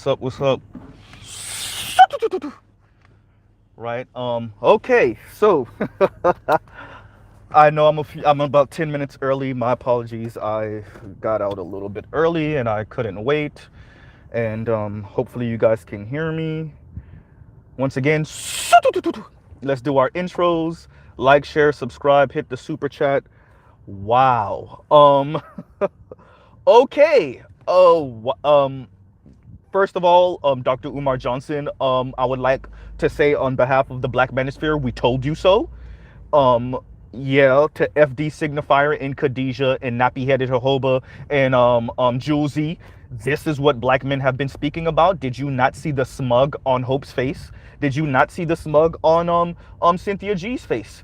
What's up? What's up? Right. Okay. So I know I'm about 10 minutes early. My apologies. I got out a little bit early and I couldn't wait. And hopefully you guys can hear me. Once again, let's do our intros. Like, share, subscribe, hit the super chat. Wow. Okay. First of all, Dr. Umar Johnson, I would like to say on behalf of the Black Manosphere, we told you so. Yeah, to FD Signifier and Khadijah and Nappy Headed Jojoba and Julesy, this is what black men have been speaking about. Did you not see the smug on Hope's face? Did you not see the smug on Cynthia G's face?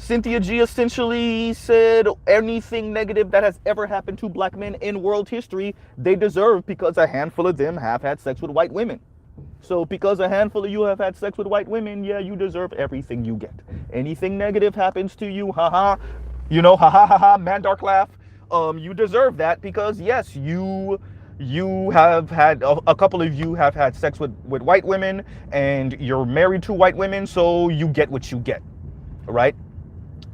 Cynthia G essentially said anything negative that has ever happened to black men in world history, they deserve because a handful of them have had sex with white women. So because a handful of you have had sex with white women, yeah, you deserve everything you get. Anything negative happens to you, haha, haha, man dark laugh, you deserve that because yes, you have had, a couple of you have had sex with white women and you're married to white women, so you get what you get, right?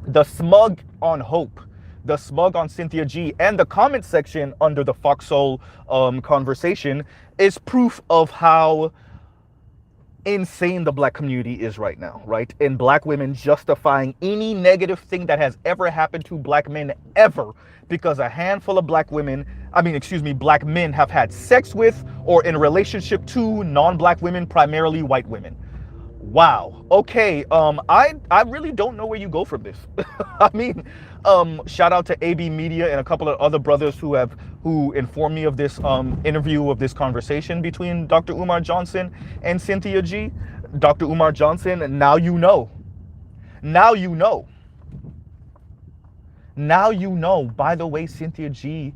The smug on Hope, the smug on Cynthia G, and the comment section under the Foxhole conversation is proof of how insane the black community is right now, right? And black women justifying any negative thing that has ever happened to black men ever because a handful of black men have had sex with or in a relationship to non-black women, primarily white women. Wow. Okay. I really don't know where you go from this. I mean, shout out to AB Media and a couple of other brothers who informed me of this interview, of this conversation between Dr. Umar Johnson and Cynthia G. Dr. Umar Johnson, now you know. Now you know. Now you know. By the way, Cynthia G,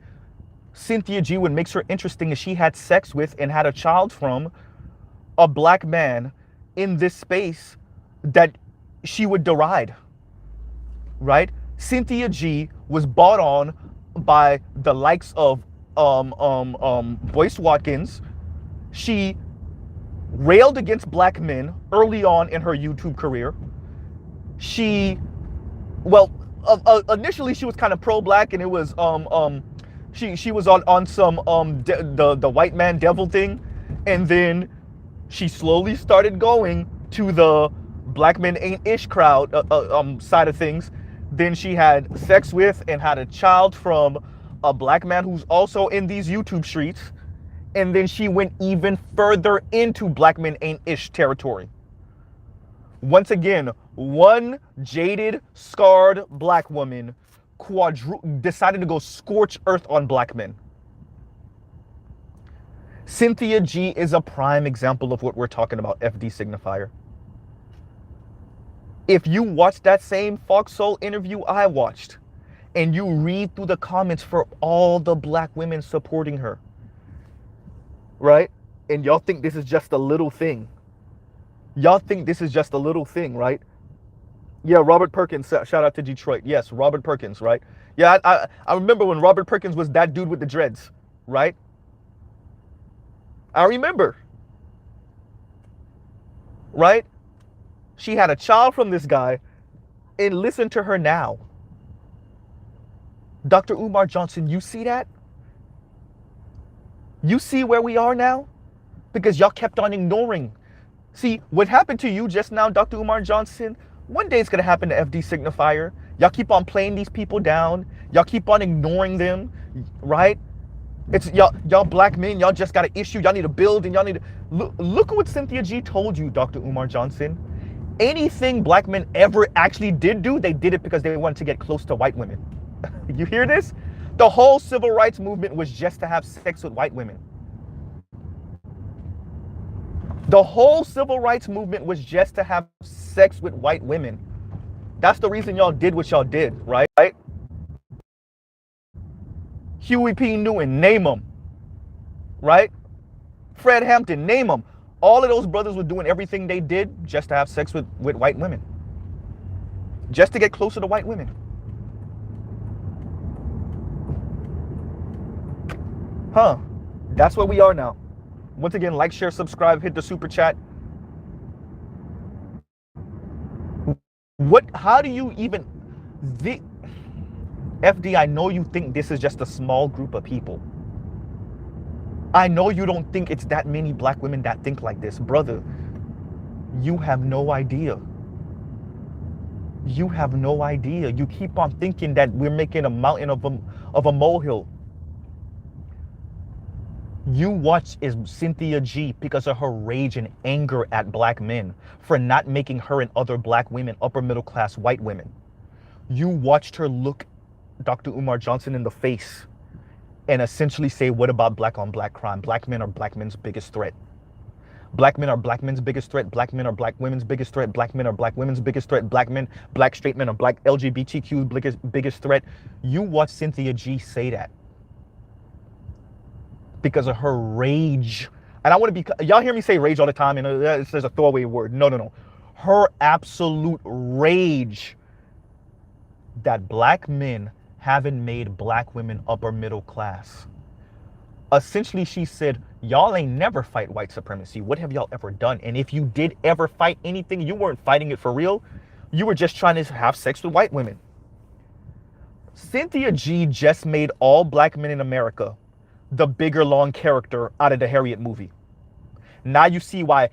what makes her interesting is she had sex with and had a child from a black man in this space that she would deride, right? Cynthia G was bought on by the likes of Boyce Watkins. She railed against black men early on in her YouTube career. Initially she was kind of pro-black, and it was she was on some the white man devil thing, and then she slowly started going to the black men ain't ish crowd side of things. Then she had sex with and had a child from a black man who's also in these YouTube streets. And then she went even further into black men ain't ish territory. Once again, one jaded, scarred black woman decided to go scorch earth on black men. Cynthia G is a prime example of what we're talking about, FD Signifier. If you watch that same Foxhole interview I watched, and you read through the comments for all the black women supporting her, right? And y'all think this is just a little thing. Y'all think this is just a little thing, right? Yeah, Robert Perkins, shout out to Detroit. Yes, Robert Perkins, right? Yeah, I remember when Robert Perkins was that dude with the dreads, right? I remember, right? She had a child from this guy, and listen to her now. Dr. Umar Johnson, you see that? You see where we are now? Because y'all kept on ignoring. See, what happened to you just now, Dr. Umar Johnson, one day it's going to happen to FD Signifier. Y'all keep on playing these people down. Y'all keep on ignoring them, right? It's y'all black men, y'all just got an issue, y'all need to build, and y'all need to look at what Cynthia G told you, Dr. Umar Johnson. Anything black men ever actually did do, they did it because they wanted to get close to white women. You hear this? The whole civil rights movement was just to have sex with white women. The whole civil rights movement was just to have sex with white women. That's the reason y'all did what y'all did, right? Huey P. Newton, name them, right? Fred Hampton, name them. All of those brothers were doing everything they did just to have sex with white women. Just to get closer to white women. Huh. That's where we are now. Once again, like, share, subscribe, hit the super chat. How do you even, FD, I know you think this is just a small group of people. I know you don't think it's that many black women that think like this. Brother, you have no idea. You have no idea. You keep on thinking that we're making a mountain of a molehill. You watch is Cynthia G because of her rage and anger at black men for not making her and other black women upper middle class white women. You watched her look Dr. Umar Johnson in the face and essentially say, what about black on black crime? Black men are black men's biggest threat. Black men are black men's biggest threat. Black men are black women's biggest threat. Black men are black women's biggest threat. Black men, black straight men are black LGBTQ biggest threat. You watch Cynthia G say that because of her rage. And I want to be, y'all hear me say rage all the time, and there's a throwaway word. No. Her absolute rage that black men haven't made black women upper middle class. Essentially, she said, y'all ain't never fight white supremacy. What have y'all ever done? And if you did ever fight anything, you weren't fighting it for real. You were just trying to have sex with white women. Cynthia G just made all black men in America the bigger, long character out of the Harriet movie. Now you see why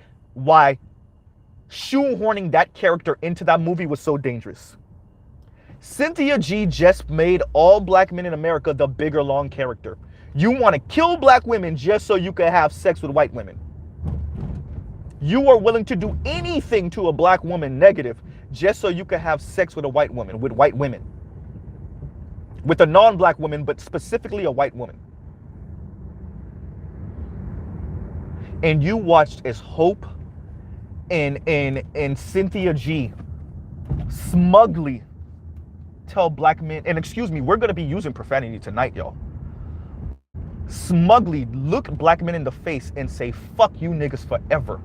shoehorning that character into that movie was so dangerous. Cynthia G just made all black men in America the bigger, long character. You want to kill black women just so you can have sex with white women. You are willing to do anything to a black woman negative just so you can have sex with a white woman, with white women. With a non-black woman, but specifically a white woman. And you watched as Hope and Cynthia G smugly tell black men, and excuse me, we're going to be using profanity tonight, y'all. Smugly look black men in the face and say, fuck you niggas forever.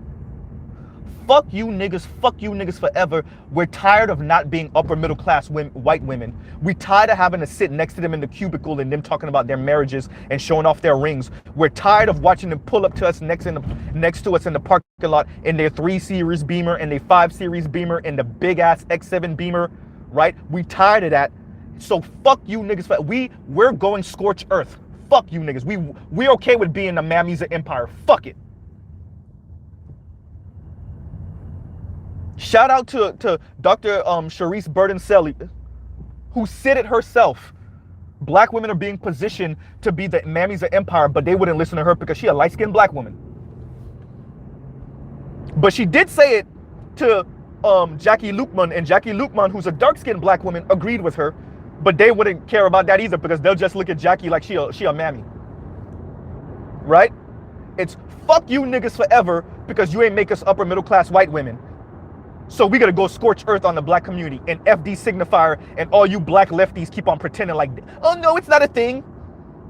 Fuck you niggas forever. We're tired of not being upper middle class white women. We're tired of having to sit next to them in the cubicle and them talking about their marriages and showing off their rings. We're tired of watching them pull up to us next to us in the parking lot in their 3 Series Beamer and their 5 Series Beamer and the big ass X7 Beamer, right? We tired of that. So fuck you niggas. We're going scorched earth. Fuck you niggas. We're okay with being the Mammies of Empire. Fuck it. Shout out to Dr. Sharice Burden-Selly, who said it herself. Black women are being positioned to be the Mammies of Empire, but they wouldn't listen to her because she a light-skinned black woman. But she did say it to Jackie Lukman, and Jackie Lukman, who's a dark-skinned black woman, agreed with her, but they wouldn't care about that either because they'll just look at Jackie like she a mammy. Right? It's fuck you niggas forever because you ain't make us upper middle class white women. So we gotta go scorch earth on the black community, and FD signifier and all you black lefties keep on pretending like, oh no, it's not a thing.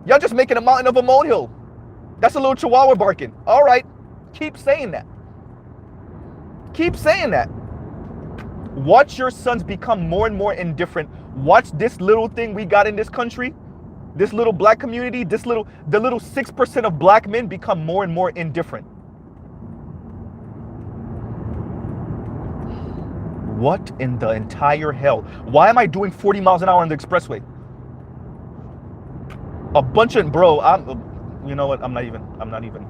Y'all just making a mountain of a molehill. That's a little chihuahua barking. All right, keep saying that. Keep saying that. Watch your sons become more and more indifferent. Watch this little thing we got in this country, this little black community, the little 6% of black men become more and more indifferent. What in the entire hell? Why am I doing 40 miles an hour on the expressway? A bunch of, bro, you know what? I'm not even.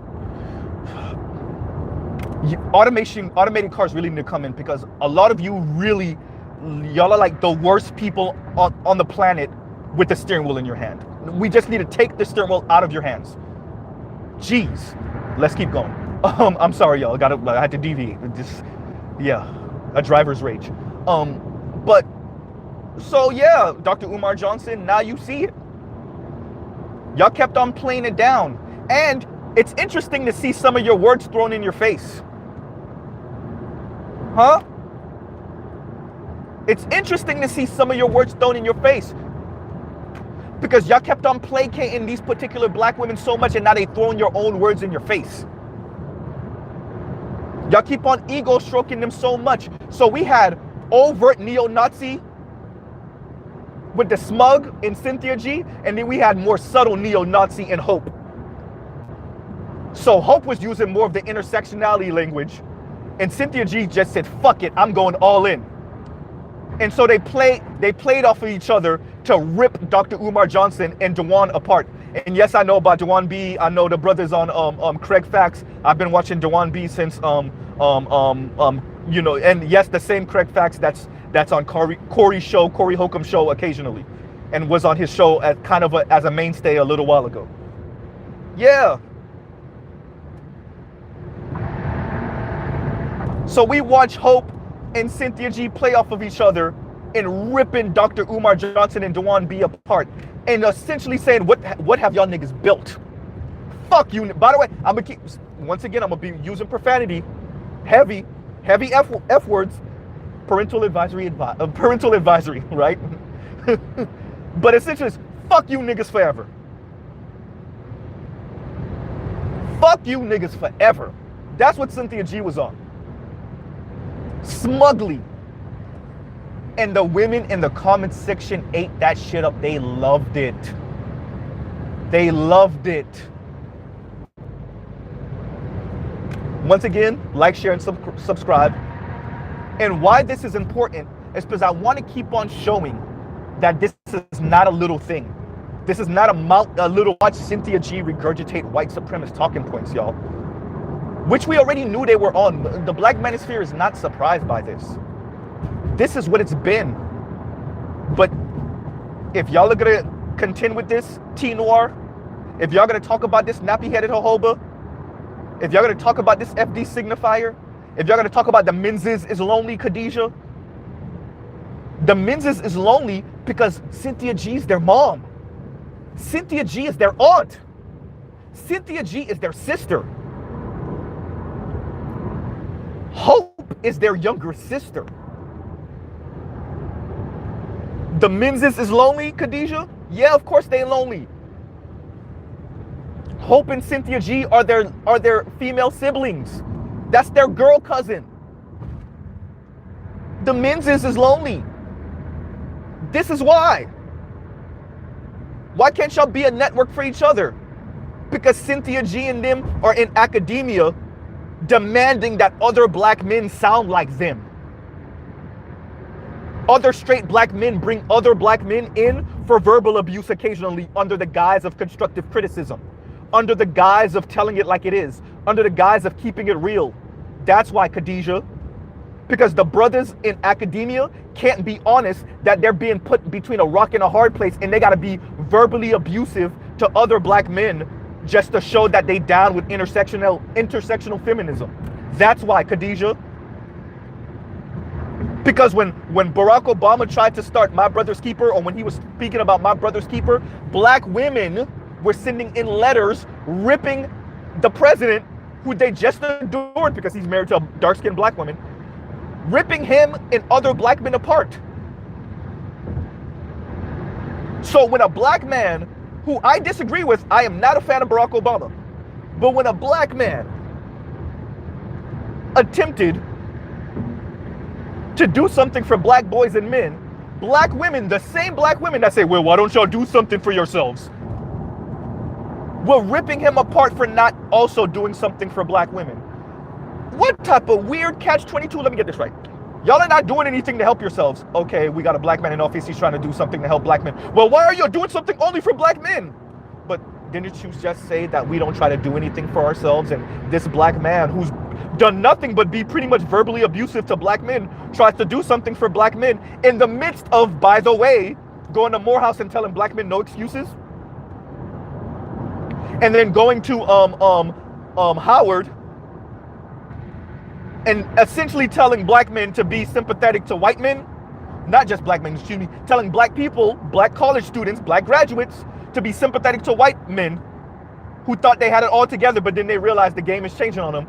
Automated cars really need to come in because a lot of you really, y'all are like the worst people on the planet with the steering wheel in your hand. We just need to take the steering wheel out of your hands. Jeez, let's keep going. I'm sorry, y'all. I had to deviate. Just, yeah. A driver's rage. But so yeah, Dr. Umar Johnson, now you see it. Y'all kept on playing it down. And it's interesting to see some of your words thrown in your face. Huh? It's interesting to see some of your words thrown in your face. Because y'all kept on placating these particular black women so much, and now they throwing your own words in your face. Y'all keep on ego stroking them so much. So we had overt neo-Nazi with the smug in Cynthia G, and then we had more subtle neo-Nazi in Hope. So Hope was using more of the intersectionality language, and Cynthia G just said, fuck it, I'm going all in. And so they played off of each other to rip Dr. Umar Johnson and Dewan apart. And yes, I know about Dewan B. I know the brothers on Craig Facts. I've been watching Dewan B since you know, and yes, the same Craig Facts that's on Corey Holcomb show occasionally, and was on his show as kind of as a mainstay a little while ago. Yeah. So we watch Hope and Cynthia G play off of each other and ripping Dr. Umar Johnson and Dewan B apart, and essentially saying, what have y'all niggas built? Fuck you. By the way, I'm gonna be using profanity, heavy F words, parental advisory, right? But essentially it's fuck you niggas forever. Fuck you niggas forever. That's what Cynthia G was on. Smugly. And the women in the comment section ate that shit up. They loved it. They loved it. Once again, like, share, and subscribe. And why this is important is because I want to keep on showing that this is not a little thing. This is not a little watch Cynthia G regurgitate white supremacist talking points, y'all. Which we already knew they were on. The Black Manosphere is not surprised by this. This is what it's been. But if y'all are gonna contend with this T-Noir, if y'all gonna talk about this nappy-headed jojoba, if y'all gonna talk about this FD signifier, if y'all gonna talk about the Menzies is lonely Khadijah, the Menzies is lonely because Cynthia G is their mom. Cynthia G is their aunt. Cynthia G is their sister. Hope is their younger sister. The Menzies is lonely, Khadijah? Yeah, of course they lonely. Hope and Cynthia G are their female siblings. That's their girl cousin. The Menzies is lonely. This is why. Why can't y'all be a network for each other? Because Cynthia G and them are in academia demanding that other black men sound like them. Other straight black men bring other black men in for verbal abuse occasionally under the guise of constructive criticism, under the guise of telling it like it is, under the guise of keeping it real. That's why, Khadijah. Because the brothers in academia can't be honest that they're being put between a rock and a hard place, and they gotta be verbally abusive to other black men just to show that they down with intersectional feminism. That's why, Khadijah. Because when Barack Obama tried to start My Brother's Keeper, or when he was speaking about My Brother's Keeper, black women were sending in letters ripping the president, who they just adored because he's married to a dark-skinned black woman, ripping him and other black men apart. So when a black man, who I disagree with, I am not a fan of Barack Obama, but when a black man attempted to do something for black boys and men, black women, the same black women that say, well, why don't y'all do something for yourselves, were ripping him apart for not also doing something for black women. What type of weird catch-22? Let me get this right. Y'all are not doing anything to help yourselves. Okay, we got a black man in office, he's trying to do something to help black men. Well, why are you doing something only for black men? But didn't you just say that we don't try to do anything for ourselves, and this black man who's done nothing but be pretty much verbally abusive to black men tries to do something for black men in the midst of, by the way, going to Morehouse and telling black men no excuses? And then going to Howard and essentially telling black men to be sympathetic to white men, not just black men, excuse me, telling black people, black college students, black graduates, to be sympathetic to white men who thought they had it all together, but then they realized the game is changing on them.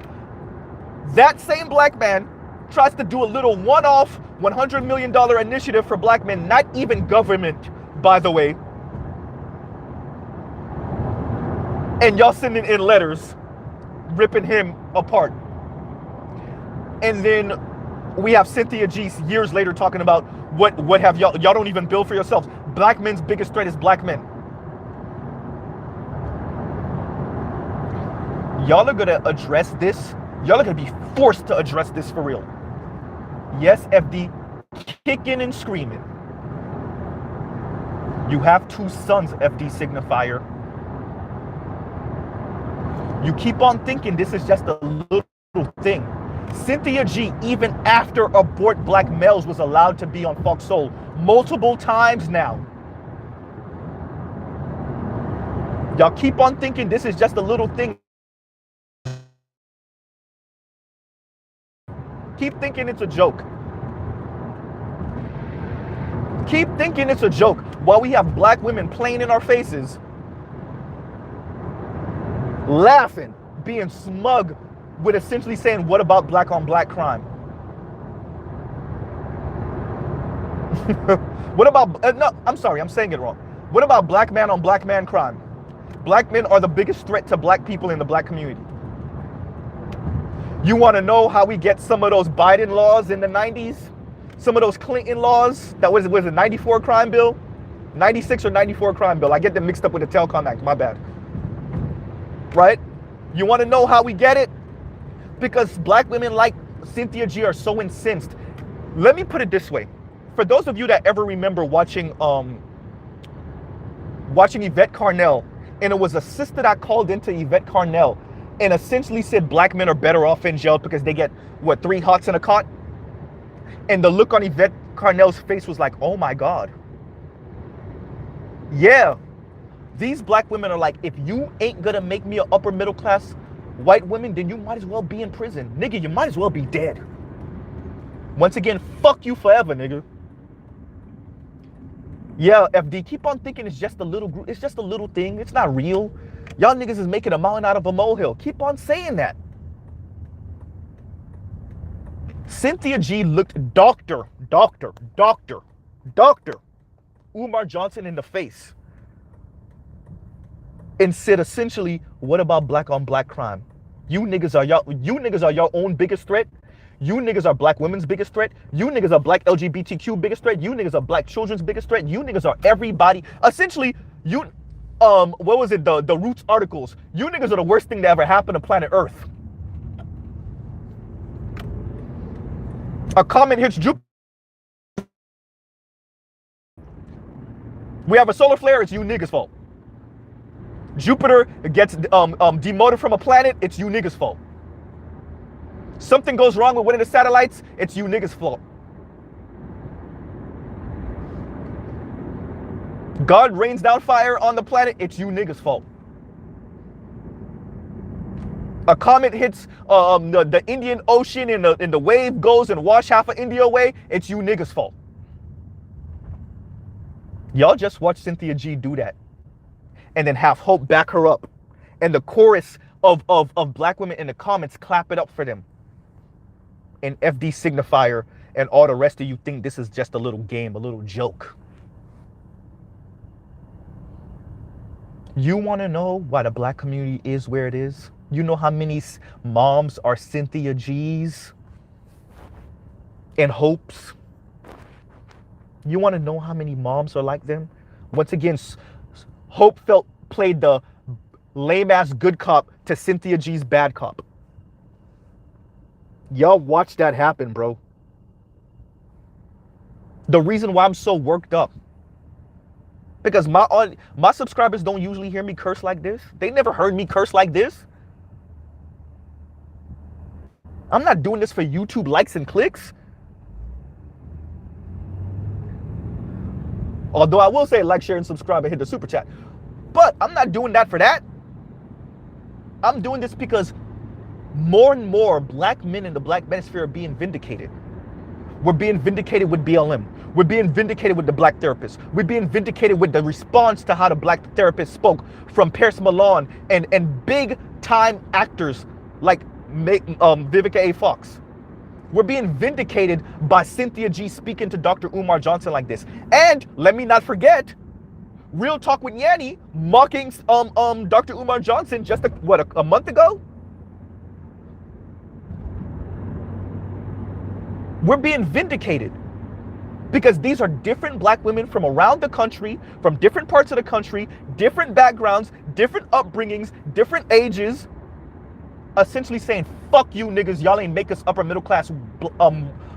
That same black man tries to do a little one-off $100 million initiative for black men, not even government, by the way. And y'all sending in letters, ripping him apart. And then we have Cynthia G years later talking about what have y'all don't even build for yourselves. Black men's biggest threat is black men. Y'all are gonna address this. Y'all are gonna be forced to address this for real. Yes, FD, kicking and screaming. You have 2 sons, FD signifier. You keep on thinking this is just a little thing. Cynthia G, even after abort black males, was allowed to be on Fox Soul multiple times now. Y'all keep on thinking this is just a little thing. Keep thinking it's a joke. Keep thinking it's a joke while we have black women playing in our faces, laughing, being smug with essentially saying, what about black on black crime? What about, no, I'm sorry, I'm saying it wrong. What about black man on black man crime? Black men are the biggest threat to black people in the black community. You want to know how we get some of those Biden laws in the 90s? Some of those Clinton laws, that was a 94 crime bill? 96 or 94 crime bill. I get them mixed up with the Telecom Act, my bad. Right? You want to know how we get it? Because black women like Cynthia G are so incensed. Let me put it this way. For those of you that ever remember watching Yvette Carnell, and it was a sister that called into Yvette Carnell and essentially said black men are better off in jail because they get, what, 3 hots in a cot? And the look on Yvette Carnell's face was like, oh my God. Yeah. These black women are like, if you ain't gonna make me an upper middle class white woman, then you might as well be in prison. Nigga, you might as well be dead. Once again, fuck you forever, nigga. Yeah, FD, keep on thinking it's just a little group. It's just a little thing. It's not real. Y'all niggas is making a mountain out of a molehill. Keep on saying that. Cynthia G looked Dr. Umar Johnson in the face and said essentially, what about black on black crime? You niggas are your own biggest threat. You niggas are black women's biggest threat. You niggas are black LGBTQ biggest threat. You niggas are black children's biggest threat. You niggas are everybody. Essentially, you, what was it? The Roots articles. You niggas are the worst thing that ever happened to planet Earth. A comet hits Jupiter. We have a solar flare. It's you niggas' fault. Jupiter gets demoted from a planet. It's you niggas' fault. Something goes wrong with one of the satellites. It's you niggas' fault. God rains down fire on the planet. It's you niggas' fault. A comet hits the Indian Ocean and the wave goes and wash half of India away. It's you niggas' fault. Y'all just watch Cynthia G do that. And then have Hope back her up. And the chorus of black women in the comments clap it up for them. And FD signifier and all the rest of you think this is just a little game, a little joke. You want to know why the black community is where it is? You know how many moms are Cynthia G's and Hopes? You want to know how many moms are like them? Once again, Hope played the lame-ass good cop to Cynthia G's bad cop. Y'all watch that happen, bro. The reason why I'm so worked up, because my subscribers don't usually hear me curse like this. They never heard me curse like this. I'm not doing this for YouTube likes and clicks. Although I will say like, share, and subscribe and hit the super chat. But I'm not doing that for that. I'm doing this because more and more black men in the black manosphere are being vindicated. We're being vindicated with BLM. We're being vindicated with the black therapists. We're being vindicated with the response to how the black therapist spoke from Paris Milan and big time actors like Vivica A. Fox. We're being vindicated by Cynthia G speaking to Dr. Umar Johnson like this. And let me not forget, Real Talk with Yanni mocking Dr. Umar Johnson just a month ago? We're being vindicated because these are different black women from around the country, from different parts of the country, different backgrounds, different upbringings, different ages, essentially saying, fuck you niggas, y'all ain't make us upper middle class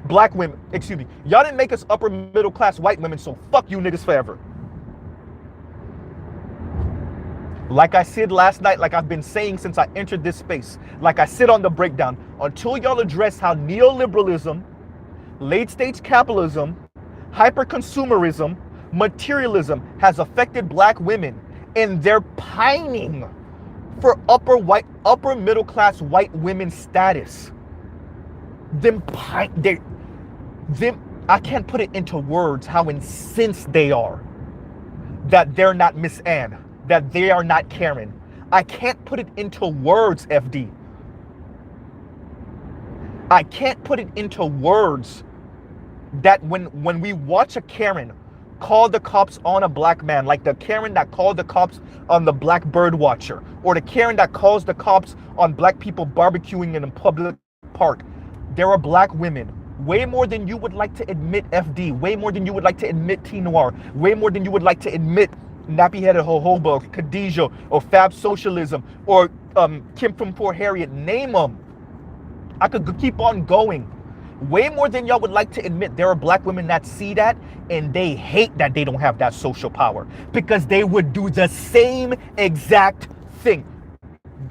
black women, excuse me, y'all didn't make us upper middle class white women, so fuck you niggas forever. Like I said last night, like I've been saying since I entered this space, like I said on the breakdown, until y'all address how neoliberalism, late stage capitalism, hyper-consumerism, materialism has affected black women, and they're pining for upper middle class white women status. I can't put it into words how incensed they are that they're not Miss Anne, that they are not Karen. I can't put it into words, FD. I can't put it into words that when we watch a Karen call the cops on a black man, like the Karen that called the cops on the black bird watcher, or the Karen that calls the cops on black people barbecuing in a public park, there are black women, way more than you would like to admit, FD, way more than you would like to admit T Noir, way more than you would like to admit nappy-headed Jojoba, Khadijah, or Fab Socialism, or Kim from Fort Harriet, name them. I could keep on going. Way more than y'all would like to admit, there are black women that see that and they hate that they don't have that social power, because they would do the same exact thing.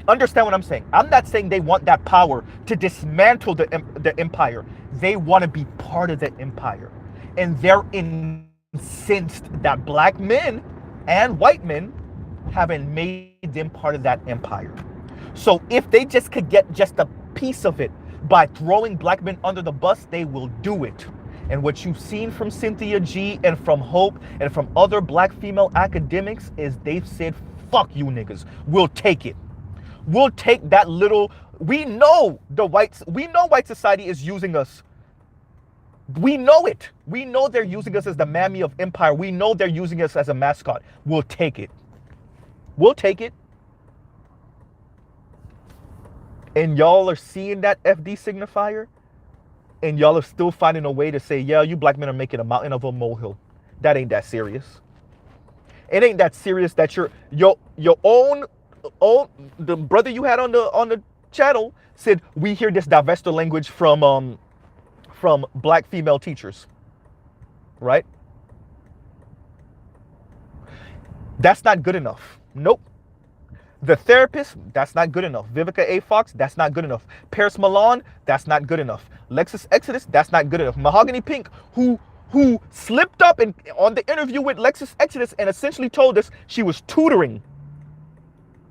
Understand what I'm saying? I'm not saying they want that power to dismantle the empire. They want to be part of the empire. And they're incensed that black men and white men haven't made them part of that empire. So if they just could get just a piece of it by throwing black men under the bus, they will do it. And what you've seen from Cynthia G and from Hope and from other black female academics is they've said, fuck you niggas, we'll take it. We'll take that little, we know white society is using us. We know it. We know they're using us as the mammy of empire. We know they're using us as a mascot. We'll take it. We'll take it. And y'all are seeing that FD signifier, and y'all are still finding a way to say, yeah, you black men are making a mountain of a molehill. That ain't that serious. It ain't that serious that your own the brother you had on the channel said, we hear this divester language from black female teachers, right? That's not good enough. Nope. The therapist, that's not good enough. Vivica A. Fox, that's not good enough. Paris Milan, that's not good enough. Lexus Exodus, that's not good enough. Mahogany Pink, who slipped up on the interview with Lexus Exodus and essentially told us she was tutoring.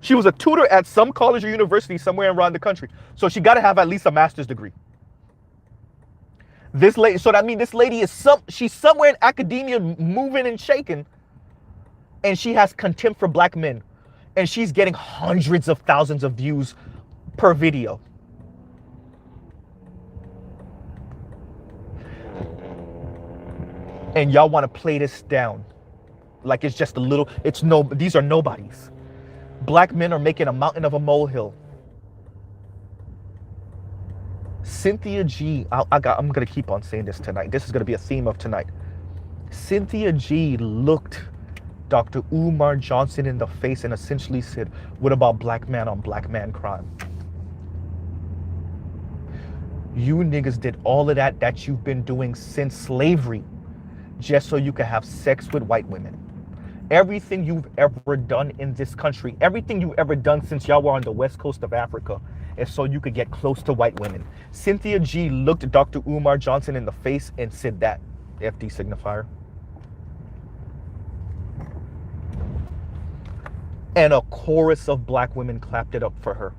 She was a tutor at some college or university somewhere around the country. So she got to have at least a master's degree. This lady, so that means this lady is she's somewhere in academia moving and shaking, and she has contempt for black men. And she's getting hundreds of thousands of views per video. And y'all want to play this down like it's just a little, these are nobodies. Black men are making a mountain of a molehill. Cynthia G, I'm going to keep on saying this tonight. This is going to be a theme of tonight. Cynthia G looked Dr. Umar Johnson in the face and essentially said, what about black man on black man crime? You niggas did all of that you've been doing since slavery just so you can have sex with white women. Everything you've ever done in this country, everything you've ever done since y'all were on the west coast of Africa is so you could get close to white women. Cynthia G looked Dr. Umar Johnson in the face and said that, FD signifier. And a chorus of black women clapped it up for her.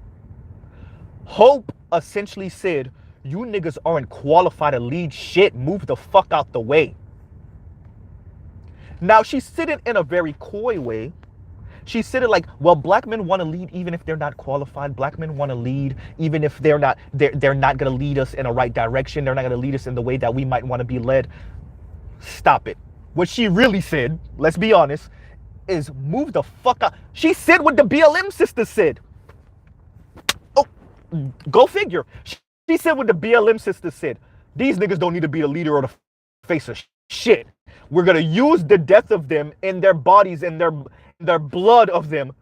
Hope essentially said, you niggas aren't qualified to lead shit. Move the fuck out the way. Now, she said it in a very coy way. She said it like, well, black men want to lead even if they're not qualified. Black men want to lead even if they're not going to lead us in a right direction. They're not going to lead us in the way that we might want to be led. Stop it. What she really said, let's be honest, is move the fuck out. She said what the BLM sisters said. Oh, go figure. She said what the BLM sisters said. These niggas don't need to be the leader or the face of shit. We're going to use the death of them in their bodies and their blood of them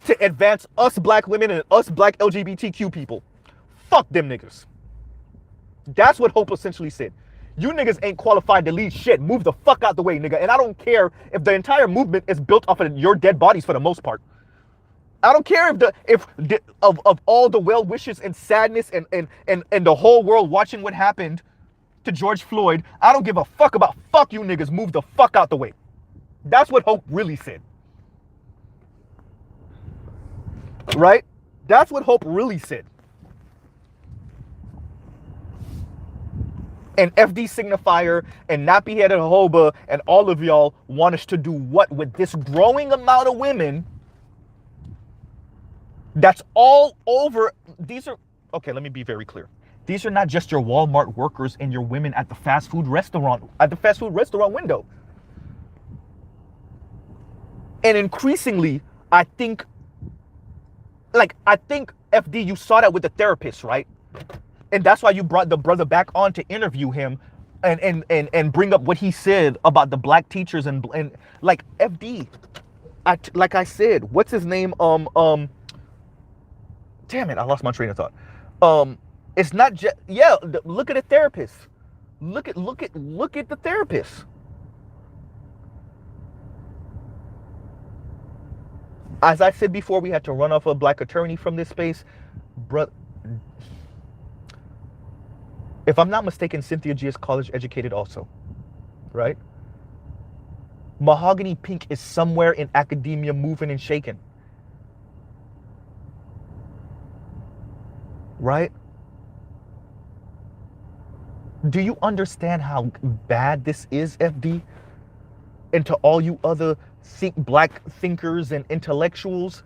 to advance us black women and us black LGBTQ people. Fuck them niggas. That's what Hope essentially said. You niggas ain't qualified to lead shit. Move the fuck out the way, nigga. And I don't care if the entire movement is built off of your dead bodies for the most part. I don't care if of all the well wishes and sadness and the whole world watching what happened to George Floyd. I don't give a fuck about fuck you niggas. Move the fuck out the way. That's what Hope really said. Right? That's what Hope really said. And FD Signifier and Nappy Headed Hoba and all of y'all want us to do what with this growing amount of women that's all over. These are, okay, let me be very clear. These are not just your Walmart workers and your women at the fast food restaurant window. And increasingly, I think FD, you saw that with the therapist, right? And that's why you brought the brother back on to interview him and bring up what he said about the black teachers and like FD. Like I said, what's his name? Damn it, I lost my train of thought. It's not just, yeah, look at the therapist. Look at the therapist. As I said before, we had to run off a black attorney from this space. Brother, if I'm not mistaken, Cynthia G is college educated also, right? Mahogany Pink is somewhere in academia moving and shaking. Right? Do you understand how bad this is, FD? And to all you other black thinkers and intellectuals,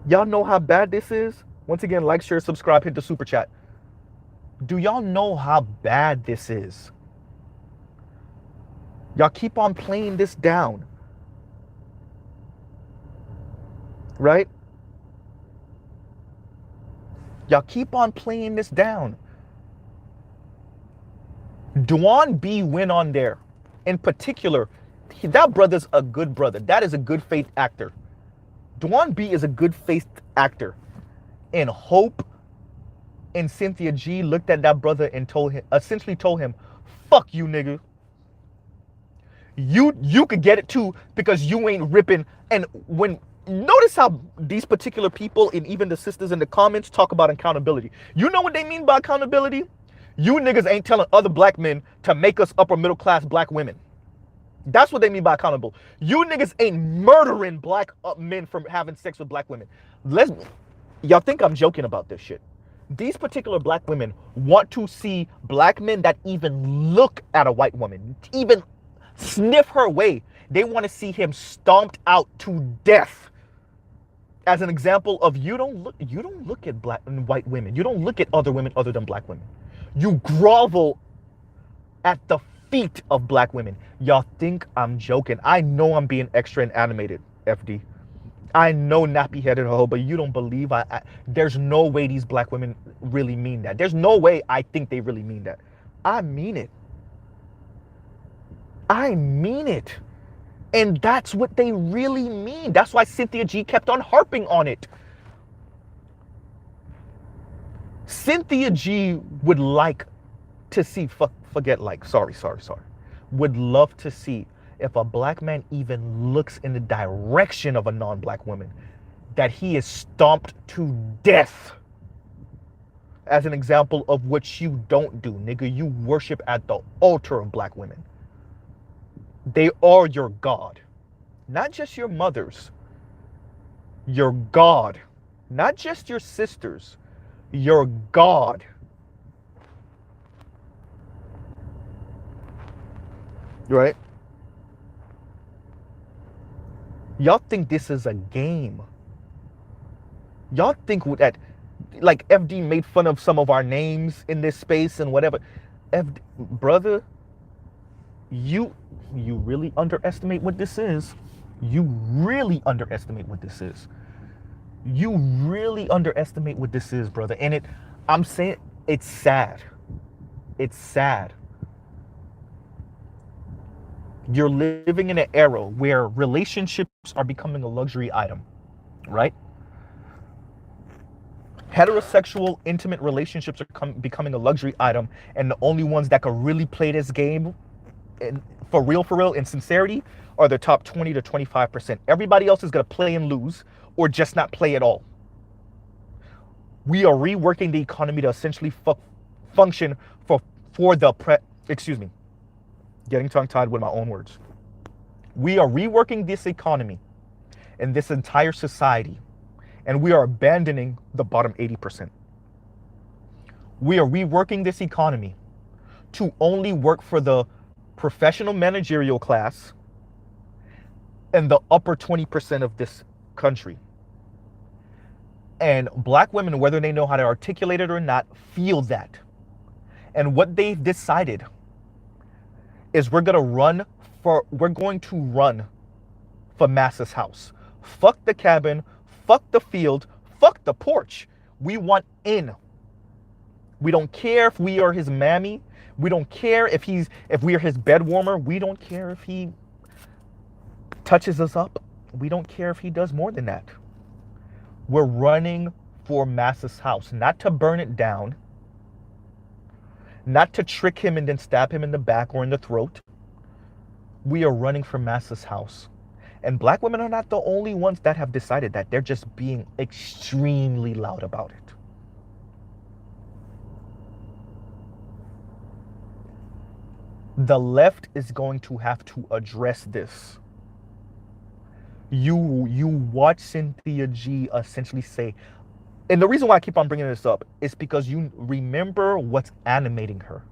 y'all know how bad this is? Once again, like, share, subscribe, hit the super chat. Do y'all know how bad this is? Y'all keep on playing this down. Right? Y'all keep on playing this down. Dwan B went on there. In particular, that brother's a good brother. That is a good faith actor. Dwan B is a good faith actor. And Hope and Cynthia G looked at that brother and essentially told him, fuck you, nigga. You could get it too because you ain't ripping. And notice how these particular people and even the sisters in the comments talk about accountability. You know what they mean by accountability? You niggas ain't telling other black men to make us upper middle class black women. That's what they mean by accountable. You niggas ain't murdering black men from having sex with black women. Y'all think I'm joking about this shit. These particular black women want to see black men that even look at a white woman, even sniff her way. They want to see him stomped out to death. As an example of you don't look at black and white women. You don't look at other women other than black women. You grovel at the feet of black women. Y'all think I'm joking. I know I'm being extra and animated, FD. I know nappy-headed hoe, but you don't believe there's no way these black women really mean that. There's no way I think they really mean that. I mean it. I mean it. And that's what they really mean. That's why Cynthia G kept on harping on it. Cynthia G would like to see, would love to see if a black man even looks in the direction of a non-black woman, that he is stomped to death. As an example of what you don't do, nigga. You worship at the altar of black women. They are your God. Not just your mothers. Your God. Not just your sisters. Your God. Right? Y'all think this is a game. Y'all think that, like, FD made fun of some of our names in this space and whatever. FD, brother, you really underestimate what this is. You really underestimate what this is. You really underestimate what this is, brother. And I'm saying, it's sad. It's sad. You're living in an era where relationships are becoming a luxury item, right? Heterosexual, intimate relationships are becoming a luxury item, and the only ones that can really play this game in, for real, in sincerity, are the top 20 to 25%. Everybody else is going to play and lose, or just not play at all. We are reworking the economy to essentially function for the excuse me, getting tongue tied with my own words. We are reworking this economy and this entire society, and we are abandoning the bottom 80%. We are reworking this economy to only work for the professional managerial class and the upper 20% of this country. And black women, whether they know how to articulate it or not, feel that. And what they've decided is we're going to run for Massa's house. Fuck the cabin, fuck the field, fuck the porch. We want in. We don't care if we are his mammy. We don't care if we are his bed warmer. We don't care if he touches us up. We don't care if he does more than that. We're running for Massa's house, not to burn it down, not to trick him and then stab him in the back or in the throat. We are running for Massa's house. And black women are not the only ones that have decided that. They're just being extremely loud about it. The left is going to have to address this. You watch Cynthia G essentially say, and the reason why I keep on bringing this up is because you remember what's animating her.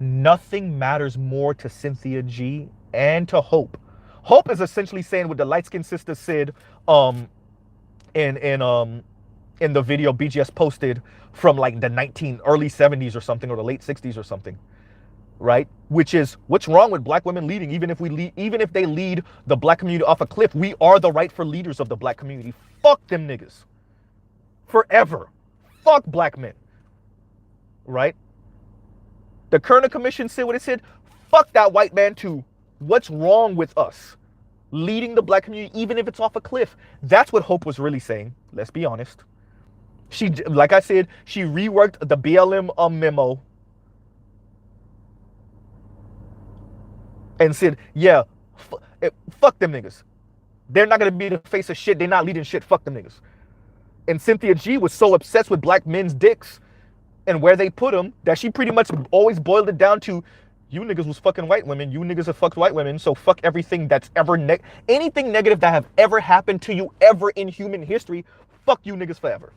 Nothing matters more to Cynthia G and to Hope. Hope is essentially saying what the light-skinned sister said in the video BGS posted from like the early 70s or something, or the late 60s or something. Right? Which is, what's wrong with black women leading? Even if they lead the black community off a cliff, we are the rightful leaders of the black community. Fuck them niggas. Forever. Fuck black men. Right? The Kerner Commission said what it said. Fuck that white man too. What's wrong with us leading the black community, even if it's off a cliff? That's what Hope was really saying. Let's be honest. She, like I said, she reworked the BLM memo and said, yeah, fuck them niggas. They're not going to be the face of shit. They're not leading shit. Fuck them niggas. And Cynthia G was so obsessed with black men's dicks and where they put them that she pretty much always boiled it down to, you niggas was fucking white women. You niggas have fucked white women. So fuck everything that's ever, anything negative that have ever happened to you ever in human history. Fuck you niggas forever.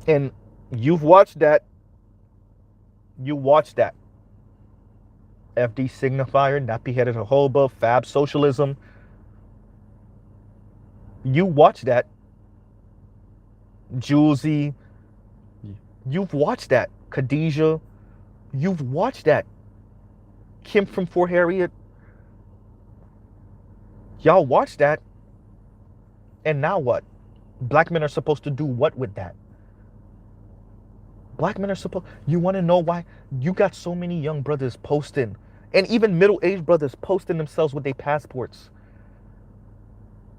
And you've watched that. You watched that. FD signifier, nappy headed hobo, fab socialism. You watched that. Julesy. You've watched that. Khadijah. You've watched that. Kim from Fort Harriet. Y'all watched that. And now what? Black men are supposed to do what with that? Black men are supposed... You want to know why? You got so many young brothers posting, and even middle-aged brothers posting themselves with their passports.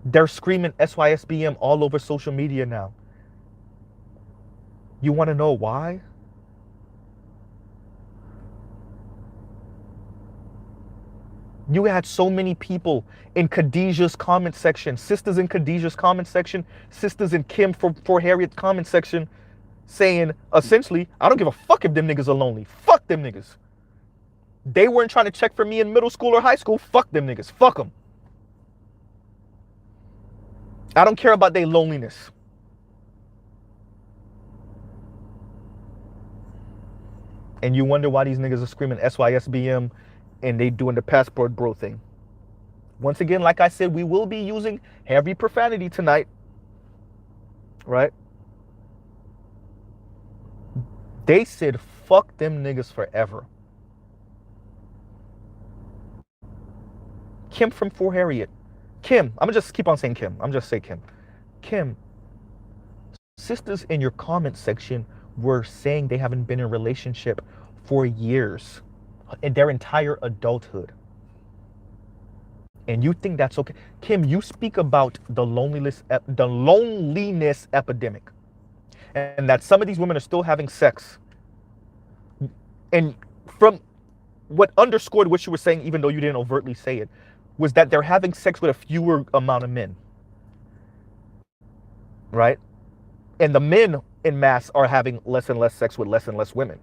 They're screaming SYSBM all over social media now. You want to know why? You had so many people in Khadijah's comment section, sisters in Khadijah's comment section, sisters in Kim for Harriet's comment section, saying, essentially, I don't give a fuck if them niggas are lonely. Fuck them niggas. They weren't trying to check for me in middle school or high school. Fuck them niggas. Fuck them. I don't care about their loneliness. And you wonder why these niggas are screaming SYSBM and they doing the passport bro thing. Once again, like I said, we will be using heavy profanity tonight. Right? They said, fuck them niggas forever. Kim from Fort Harriet. Kim, I'm going to just keep on saying Kim. I'm just say Kim. Kim, sisters in your comment section were saying they haven't been in a relationship for years in their entire adulthood. And you think that's okay? Kim, you speak about the loneliness epidemic, and that some of these women are still having sex. And from what underscored what you were saying, even though you didn't overtly say it, was that they're having sex with a fewer amount of men, right? And the men in mass are having less and less sex with less and less women.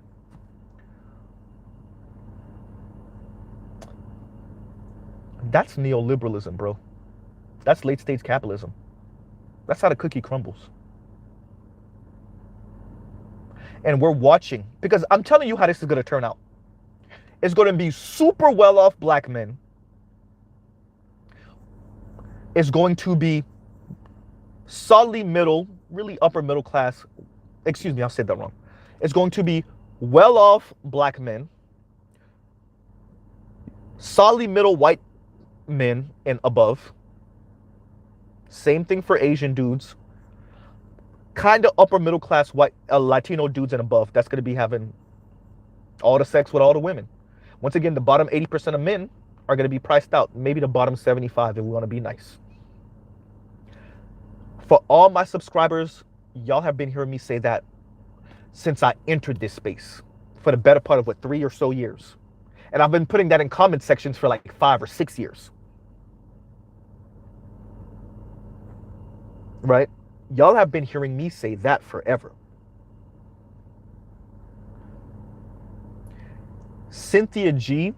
That's neoliberalism, bro. That's late stage capitalism. That's how the cookie crumbles. And we're watching, because I'm telling you how this is going to turn out. It's going to be super well off black men. It's going to be solidly middle, really upper middle class. Excuse me, I said that wrong. It's going to be well off black men, solidly middle white men and above. Same thing for Asian dudes. Kind of upper middle class white Latino dudes and above. That's going to be having all the sex with all the women. Once again, the bottom 80% of men are going to be priced out. Maybe the bottom 75 if we want to be nice. For all my subscribers, y'all have been hearing me say that since I entered this space for the better part of 3 or so years. And I've been putting that in comment sections for like 5 or 6 years. Right? Y'all have been hearing me say that forever. Cynthia G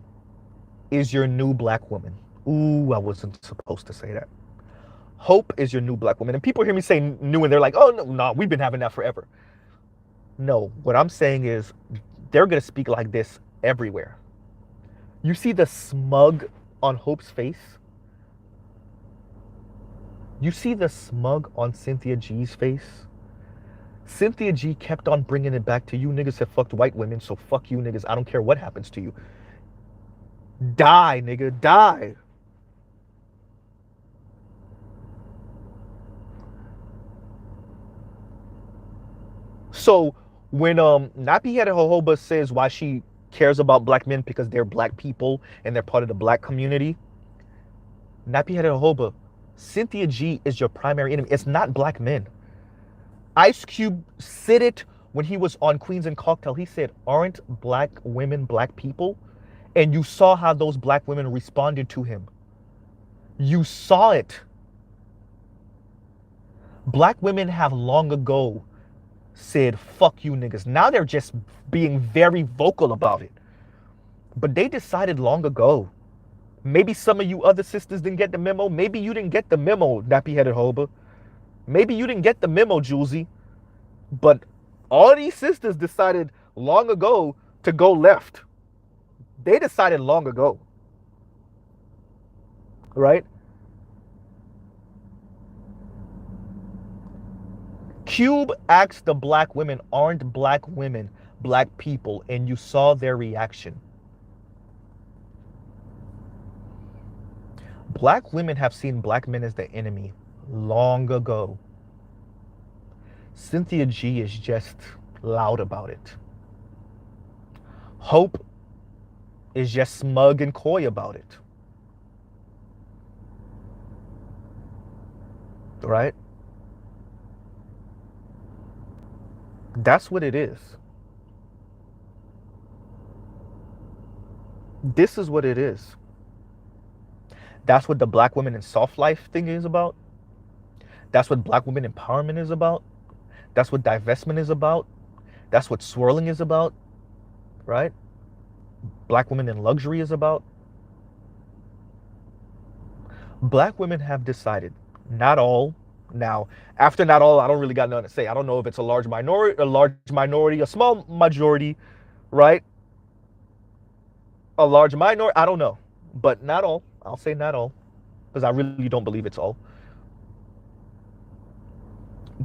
is your new black woman. Ooh, I wasn't supposed to say that. Hope is your new black woman. And people hear me say new and they're like, oh, no, we've been having that forever. No, what I'm saying is they're going to speak like this everywhere. You see the smug on Hope's face? You see the smug on Cynthia G's face? Cynthia G kept on bringing it back to you niggas have fucked white women, so fuck you niggas. I don't care what happens to you. Die, nigga, die. So when Nappy-headed Jojoba says why she cares about black men because they're black people and they're part of the black community, Nappy-headed Jojoba, Cynthia G is your primary enemy. It's not black men. Ice Cube said it when he was on Queens and Cocktail. He said, aren't black women black people? And you saw how those black women responded to him. You saw it. Black women have long ago said, fuck you niggas. Now they're just being very vocal about it. But they decided long ago. Maybe some of you other sisters didn't get the memo. Maybe you didn't get the memo, nappy-headed Hoba. Maybe you didn't get the memo, Julesy. But all these sisters decided long ago to go left. They decided long ago. Right? Cube asked the black women, aren't black women black people? And you saw their reaction. Black women have seen black men as the enemy long ago. Cynthia G is just loud about it. Hope is just smug and coy about it. Right? That's what it is. This is what it is. That's what the black women in soft life thing is about. That's what black women empowerment is about. That's what divestment is about. That's what swirling is about. Right? Black women in luxury is about. Black women have decided, not all. Now, after not all, I don't really got nothing to say. I don't know if it's a large minority, a small majority, right? A large minority, I don't know. But not all. I'll say not all, because I really don't believe it's all.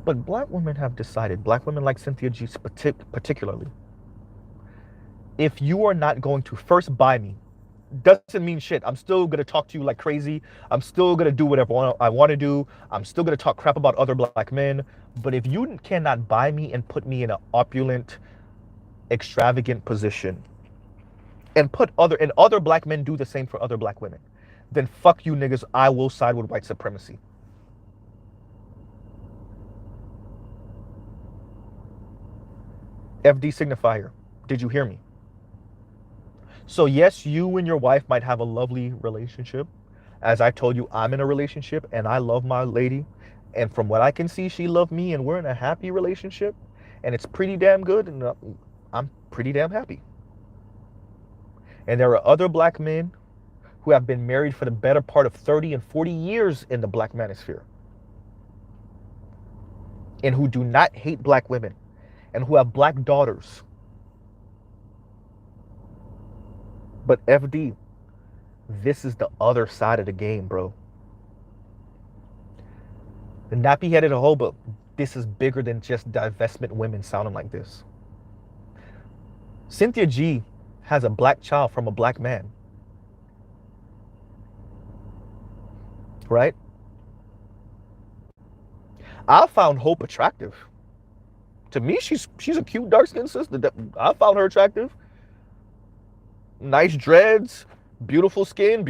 But black women have decided, black women like Cynthia G particularly, if you are not going to first buy me doesn't mean shit. I'm still gonna talk to you like crazy. I'm still gonna do whatever I want to do. I'm still gonna talk crap about other black men. But if you cannot buy me and put me in an opulent, extravagant position, and put other black men do the same for other black women, then fuck you niggas. I will side with white supremacy. FD signifier. Did you hear me? So yes, you and your wife might have a lovely relationship. As I told you, I'm in a relationship and I love my lady. And from what I can see, she loved me and we're in a happy relationship. And it's pretty damn good and I'm pretty damn happy. And there are other black men who have been married for the better part of 30 and 40 years in the black manosphere. And who do not hate black women and who have black daughters. But FD, this is the other side of the game, bro. The nappy-headed hobo, this is bigger than just divestment women sounding like this. Cynthia G has a black child from a black man. Right? I found Hope attractive. To me, she's a cute dark-skinned sister. I found her attractive. Nice dreads, beautiful skin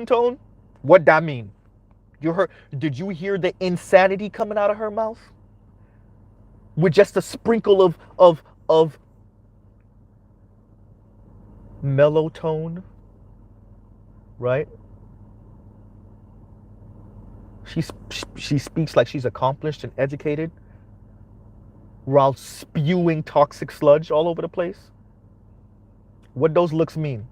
tone. What that mean? Did you hear the insanity coming out of her mouth? With just a sprinkle of mellow tone, right? She speaks like she's accomplished and educated, while spewing toxic sludge all over the place. What those looks mean?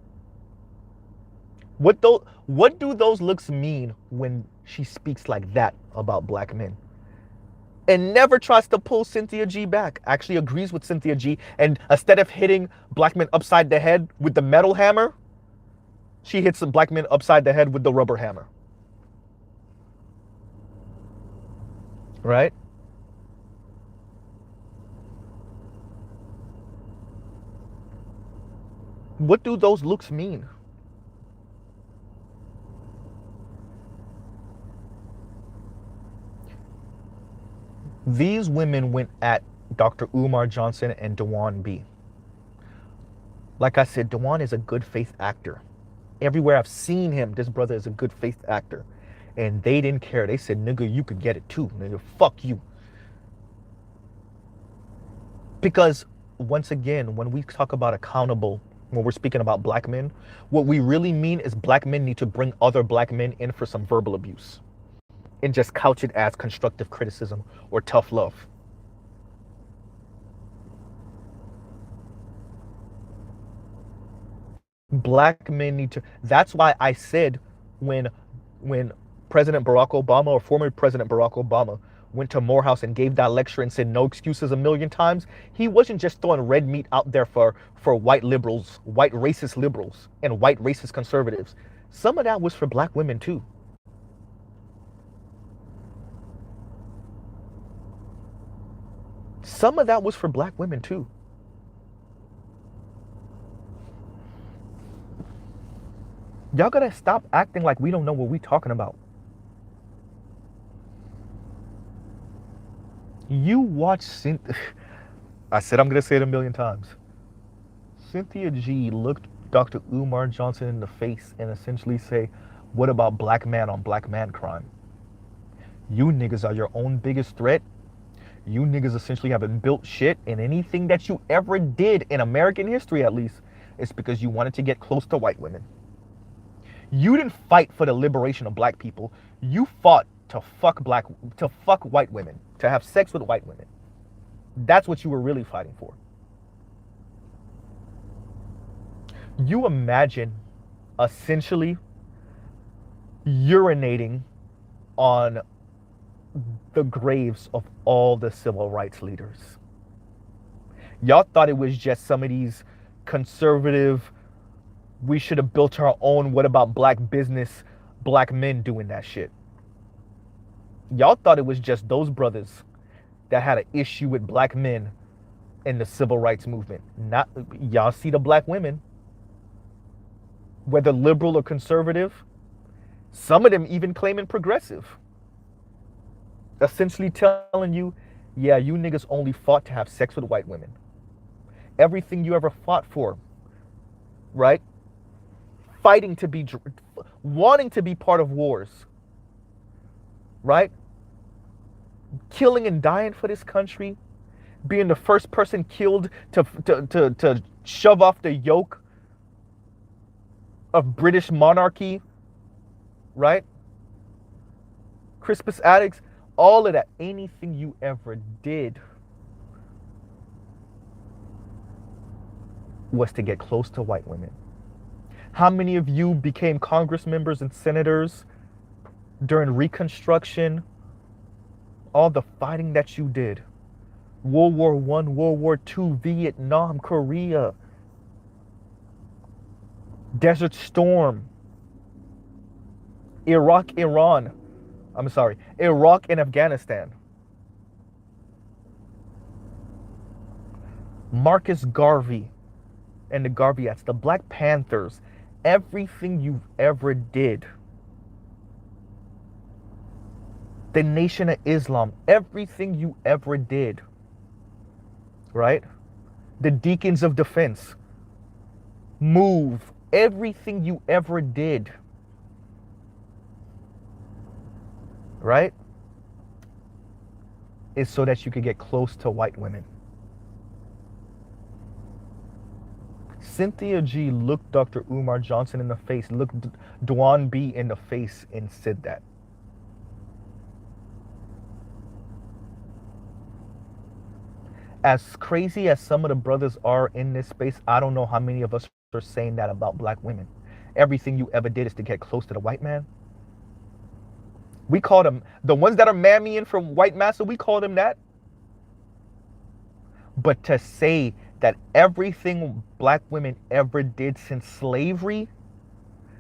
What do those looks mean when she speaks like that about black men? And never tries to pull Cynthia G back. Actually agrees with Cynthia G. And instead of hitting black men upside the head with the metal hammer, she hits the black men upside the head with the rubber hammer. Right? What do those looks mean? These women went at Dr. Umar Johnson and Dewan B. Like I said, Dewan is a good faith actor. Everywhere I've seen him, this brother is a good faith actor. And they didn't care. They said, nigga, you could get it too. Nigga, fuck you. Because once again, when we talk about accountable, when we're speaking about black men, what we really mean is black men need to bring other black men in for some verbal abuse and just couch it as constructive criticism or tough love. Black men need to, that's why I said when President Barack Obama or former President Barack Obama went to Morehouse and gave that lecture and said no excuses a million times, he wasn't just throwing red meat out there for white liberals, white racist liberals, and white racist conservatives. Some of that was for black women too. Some of that was for black women too. Y'all gotta stop acting like we don't know what we talking about. You watch Cynthia. I said I'm gonna say it a million times. Cynthia G looked Dr. Umar Johnson in the face and essentially say, what about black man on black man crime? You niggas are your own biggest threat. You niggas essentially haven't built shit, and anything that you ever did in American history, at least, is because you wanted to get close to white women. You didn't fight for the liberation of black people. You fought to fuck white women, to have sex with white women. That's what you were really fighting for. You imagine essentially urinating on the graves of all the civil rights leaders. Y'all thought it was just some of these conservative, we should have built our own, what about black business, black men doing that shit. Y'all thought it was just those brothers that had an issue with black men in the civil rights movement. Not y'all see the black women. whether liberal or conservative, some of them even claiming progressive, essentially telling you, yeah, you niggas only fought to have sex with white women. Everything you ever fought for, right? Fighting to be, wanting to be part of wars, right? Killing and dying for this country, being the first person killed to shove off the yoke of British monarchy, right? Crispus Attucks, all of that, anything you ever did was to get close to white women. How many of you became Congress members and senators during Reconstruction? All the fighting that you did. World War I, World War II, Vietnam, Korea, Desert Storm, Iraq and Afghanistan. Marcus Garvey and the Garveyettes, the Black Panthers, everything you've ever did. The Nation of Islam, everything you ever did, right? The Deacons of Defense, MOVE, everything you ever did, right, is so that you could get close to white women. Cynthia G looked Dr. Umar Johnson in the face, looked Dwan B in the face and said that. As crazy as some of the brothers are in this space, I don't know how many of us are saying that about black women. Everything you ever did is to get close to the white man. We call them, the ones that are mammying from white massa, we call them that. But to say that everything black women ever did since slavery,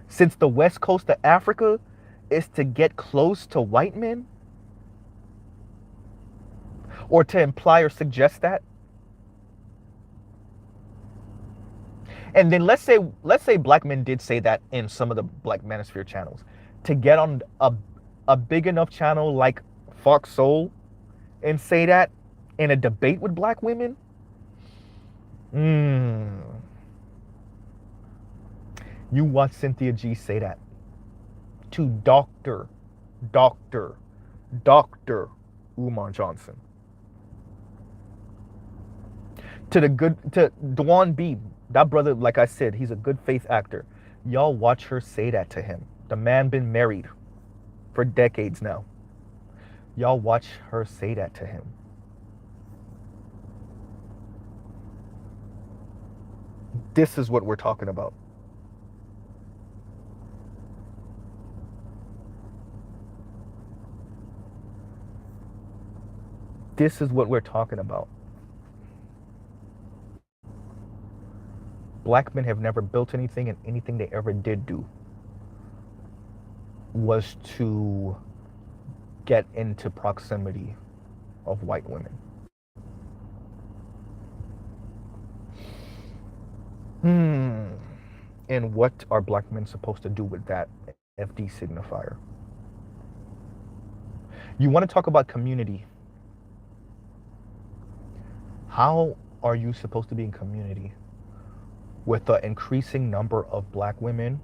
since the west coast of Africa, is to get close to white men? Or to imply or suggest that? And then let's say black men did say that in some of the Black Manosphere channels. To get on a big enough channel like Fox Soul and say that in a debate with black women? You watch Cynthia G say that to Dr. Umar Johnson. To Dwan B, that brother, like I said, he's a good faith actor. Y'all watch her say that to him. The man been married for decades now. Y'all watch her say that to him. This is what we're talking about. This is what we're talking about. Black men have never built anything, and anything they ever did do was to get into proximity of white women. And what are black men supposed to do with that FD signifier? You want to talk about community. How are you supposed to be in community with the increasing number of black women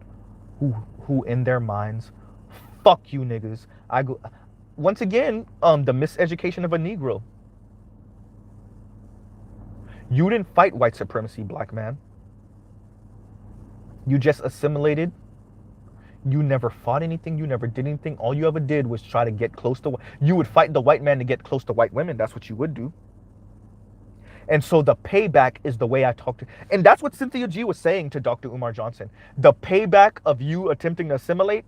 who in their minds, fuck you niggas. Once again, the miseducation of a Negro. You didn't fight white supremacy, black man. You just assimilated. You never fought anything. You never did anything. All you ever did was try to get close to. You would fight the white man to get close to white women. That's what you would do. And so the payback is the way I talk to. And that's what Cynthia G was saying to Dr. Umar Johnson. The payback of you attempting to assimilate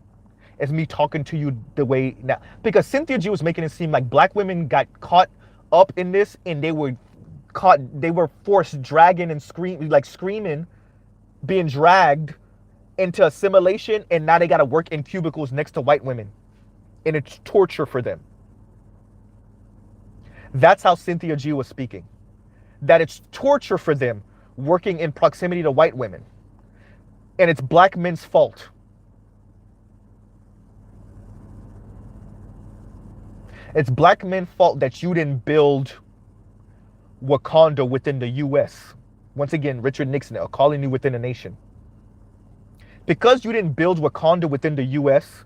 is me talking to you the way now. Because Cynthia G was making it seem like black women got caught up in this and they were forced dragging and screaming, being dragged into assimilation, and now they got to work in cubicles next to white women. And it's torture for them. That's how Cynthia G was speaking. That it's torture for them working in proximity to white women. And it's black men's fault. It's black men's fault that you didn't build Wakanda within the US. Once again, Richard Nixon calling you within a nation. Because you didn't build Wakanda within the US,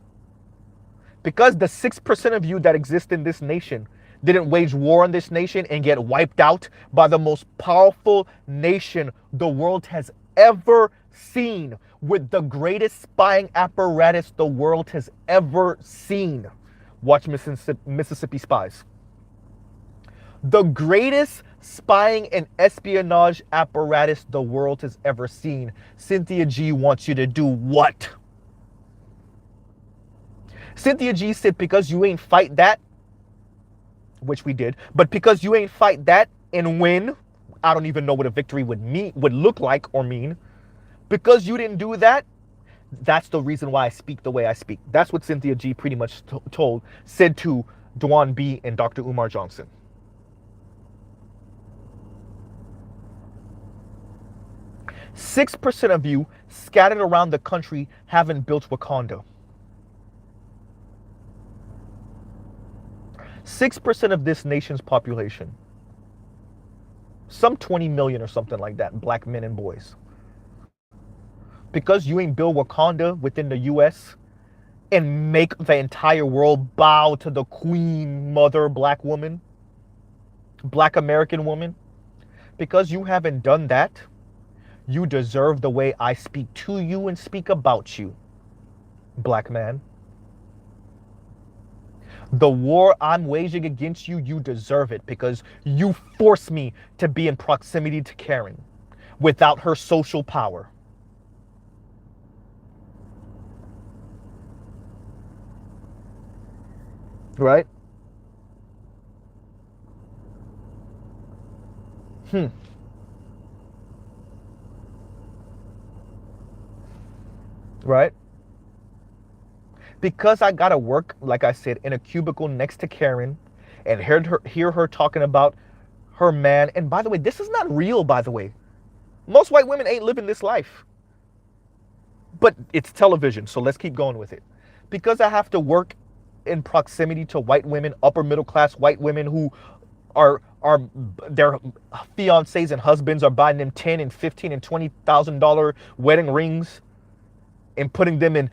because the 6% of you that exist in this nation didn't wage war on this nation and get wiped out by the most powerful nation the world has ever seen, with the greatest spying apparatus the world has ever seen. Watch Mississippi Spies. The greatest spying and espionage apparatus the world has ever seen. Cynthia G wants you to do what? Cynthia G said, because you ain't fight that, which we did, but because you ain't fight that and win, I don't even know what a victory would look like or mean. Because you didn't do that, that's the reason why I speak the way I speak. That's what Cynthia G pretty much said to Dwan B and Dr. Umar Johnson. "6% of you scattered around the country haven't built Wakanda. 6% of this nation's population, some 20 million or something like that, black men and boys. Because you ain't build Wakanda within the US and make the entire world bow to the queen mother black woman, black American woman, because you haven't done that, you deserve the way I speak to you and speak about you, black man. The war I'm waging against you, you deserve it, because you forced me to be in proximity to Karen without her social power. Right? Right? Because I gotta work, like I said, in a cubicle next to Karen and hear her talking about her man. And by the way, this is not real, by the way. Most white women ain't living this life. But it's television, so let's keep going with it. Because I have to work in proximity to white women, upper middle class white women who are their fiancés and husbands are buying them $10 and $15 and $20,000 wedding rings and putting them in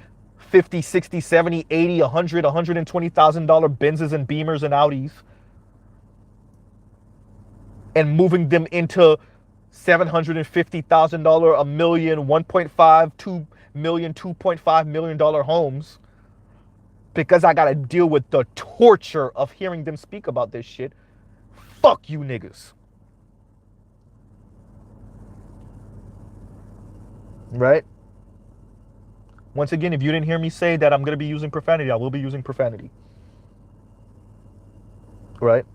$50, $60, $70, $80, $100, $120,000 Benzes and Beamers and Audis, and moving them into $750,000, $1 million, $1.5, $2 million, $2.5 million homes, because I gotta deal with the torture of hearing them speak about this shit. Fuck you niggas. Right? Once again, if you didn't hear me say that I'm going to be using profanity, I will be using profanity. Right?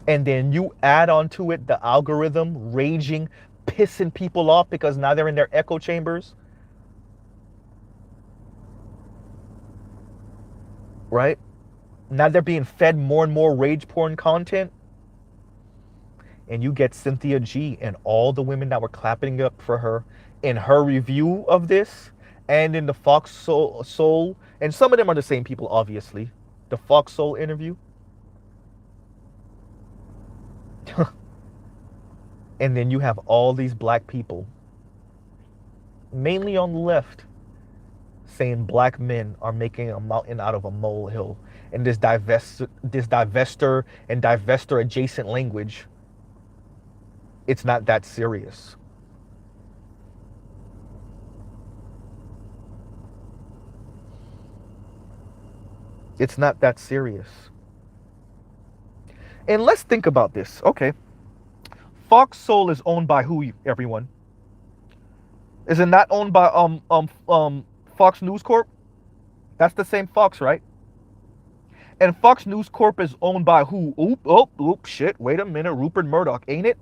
And then you add onto it the algorithm raging, pissing people off because now they're in their echo chambers. Right? Now they're being fed more and more rage porn content. And you get Cynthia G and all the women that were clapping up for her in her review of this, and in the Fox Soul, and some of them are the same people, obviously. The Fox Soul interview. And then you have all these black people, mainly on the left, saying black men are making a mountain out of a molehill. And this divestor and divestor adjacent language. It's not that serious. It's not that serious. And let's think about this. Okay. Fox Soul is owned by who, everyone? Is it not owned by Fox News Corp? That's the same Fox, right? And Fox News Corp is owned by who? Oop, shit. Wait a minute. Rupert Murdoch, ain't it?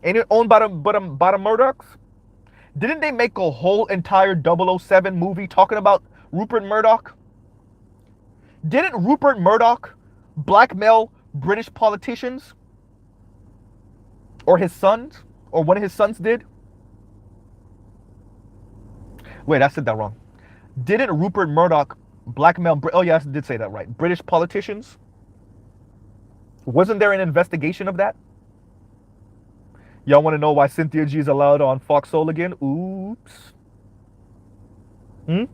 Ain't it owned by the Murdochs? Didn't they make a whole entire 007 movie talking about Rupert Murdoch? Didn't Rupert Murdoch blackmail British politicians? or his sons, or one of his sons did. Wait, I said that wrong. Didn't Rupert Murdoch blackmail? Oh yeah, I did say that right. British politicians. Wasn't there an investigation of that? Y'all want to know why Cynthia G is allowed on Fox Soul again? Oops. Hmm?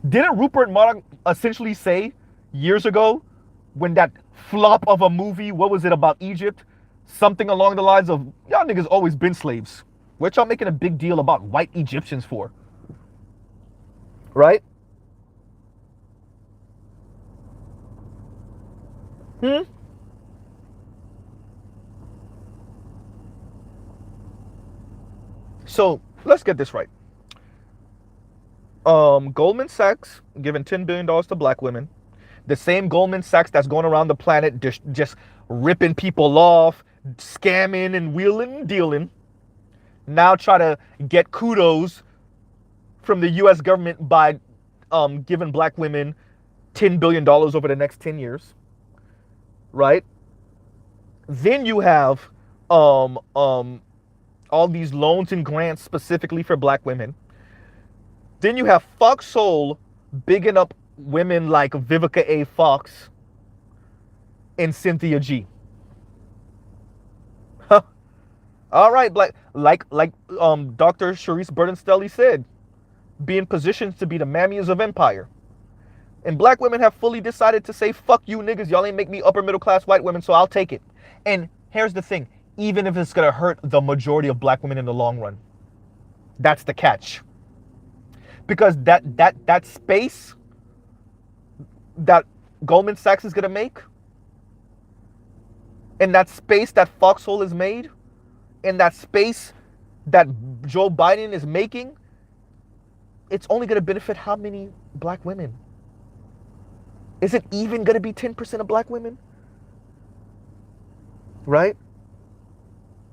Didn't Rupert Murdoch essentially say years ago, when that flop of a movie, what was it about Egypt? Something along the lines of, y'all niggas always been slaves. What y'all making a big deal about white Egyptians for? Right? Hmm? So let's get this right. Goldman Sachs giving $10 billion to black women. The same Goldman Sachs that's going around the planet just ripping people off, scamming and wheeling and dealing. Now try to get kudos from the U.S. government by giving black women $10 billion over the next 10 years. Right? Then you have all these loans and grants specifically for black women. Then you have Fox Soul bigging up women like Vivica A. Fox and Cynthia G. Huh. All right, like Dr. Sharice Burden-Stelly said, be in positions to be the Mammies of empire. And black women have fully decided to say, fuck you niggas, y'all ain't make me upper middle class white women, so I'll take it. And here's the thing, even if it's gonna hurt the majority of black women in the long run, that's the catch. Because that space that Goldman Sachs is gonna make, and that space that Foxhole has made, and that space that Joe Biden is making, it's only gonna benefit how many black women? Is it even gonna be 10% of black women? Right?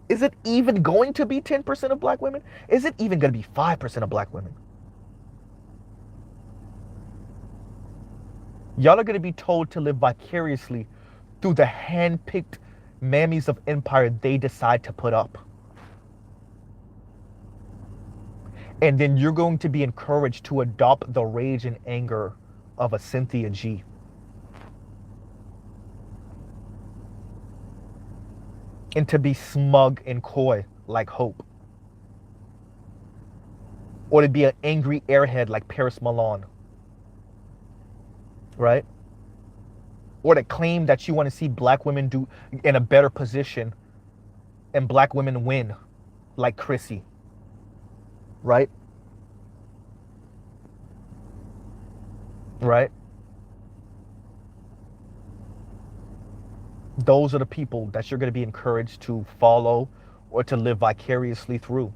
Is it even going to be 10% of black women? Is it even gonna be 5% of black women? Y'all are going to be told to live vicariously through the hand-picked mammies of empire they decide to put up. And then you're going to be encouraged to adopt the rage and anger of a Cynthia G. And to be smug and coy like Hope. Or to be an angry airhead like Paris Milan. Right? Or to claim that you want to see black women do in a better position and black women win like Chrissy. Right? Right? Those are the people that you're going to be encouraged to follow or to live vicariously through.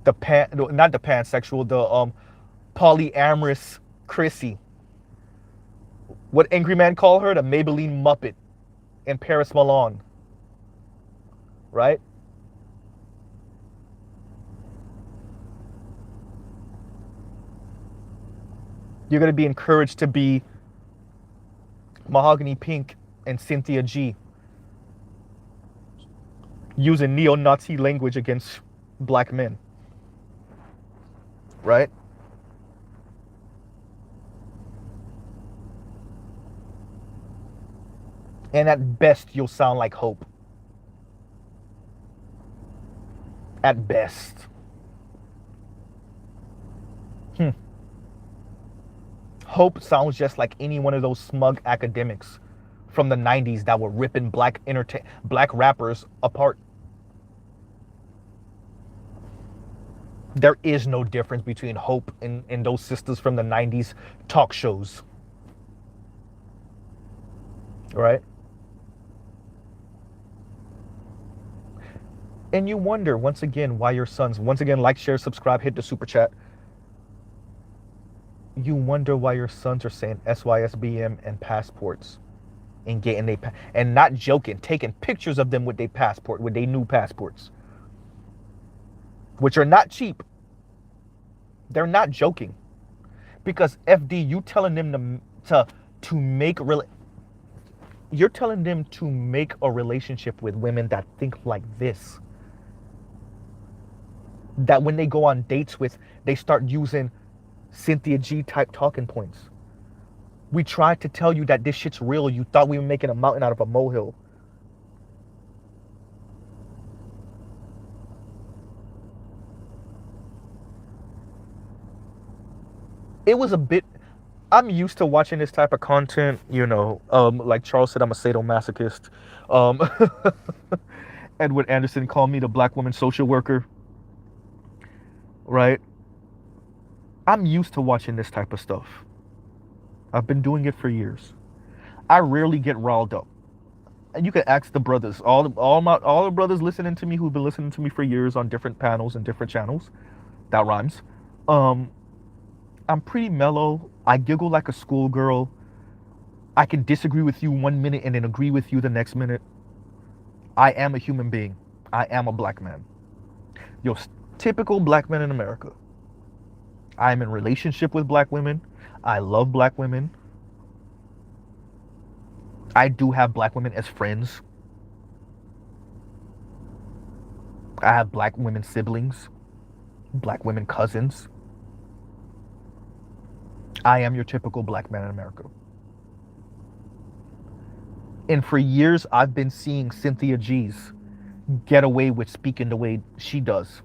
Not the pansexual, the polyamorous Chrissy. What Angry Man call her? The Maybelline Muppet in Paris Milan. Right? You're going to be encouraged to be Mahogany Pink and Cynthia G. Using neo-Nazi language against black men. Right? And at best, you'll sound like Hope. At best. Hope sounds just like any one of those smug academics from the 90s that were ripping black rappers apart. There is no difference between Hope and those sisters from the 90s talk shows. Right? And you wonder, once again, why your sons, once again, like, share, subscribe, hit the super chat. You wonder why your sons are saying SYSBM and passports and getting and not joking, taking pictures of them with their passport, with their new passports, which are not cheap. They're not joking. Because FD, you telling them to make you're telling them to make a relationship with women that think like this. that when they go on dates with, they start using Cynthia G type talking points. We tried to tell you that this shit's real. You thought we were making a mountain out of a molehill. It was a bit. I'm used to watching this type of content, like Charles said, I'm a sadomasochist. Um, Edward Anderson called me the black woman social worker, right? I'm used to watching this type of stuff. I've been doing it for years. I rarely get riled up. And you can ask the brothers, all the brothers listening to me who've been listening to me for years on different panels and different channels. That rhymes. I'm pretty mellow. I giggle like a schoolgirl. I can disagree with you 1 minute and then agree with you the next minute. I am a human being. I am a black man. Your typical black man in America. I am in relationship with black women. I love black women. I do have black women as friends. I have black women siblings, black women cousins. I am your typical black man in America. And for years, I've been seeing Cynthia G's get away with speaking the way she does.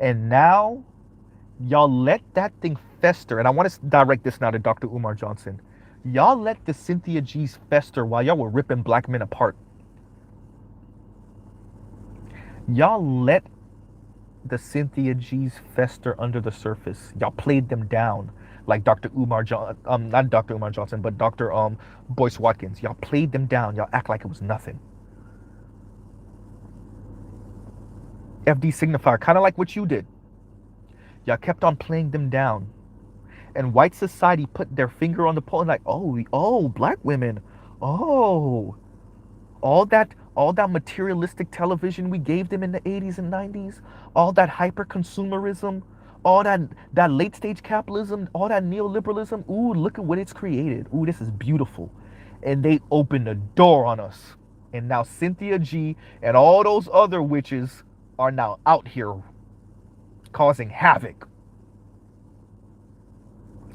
And now, y'all let that thing fester. And I want to direct this now to Dr. Umar Johnson. Y'all let the Cynthia G's fester while y'all were ripping black men apart. Y'all let the Cynthia G's fester under the surface. Y'all played them down like Dr. Umar not Dr. Umar Johnson, but Dr. Boyce Watkins. Y'all played them down. Y'all act like it was nothing. FD signifier, kind of like what you did. Y'all kept on playing them down. And white society put their finger on the pulse and like, oh, black women. Oh, all that materialistic television we gave them in the 80s and 90s, all that hyper consumerism, all that late stage capitalism, all that neoliberalism. Ooh, look at what it's created. Ooh, this is beautiful. And they opened the door on us. And now Cynthia G and all those other witches are now out here causing havoc.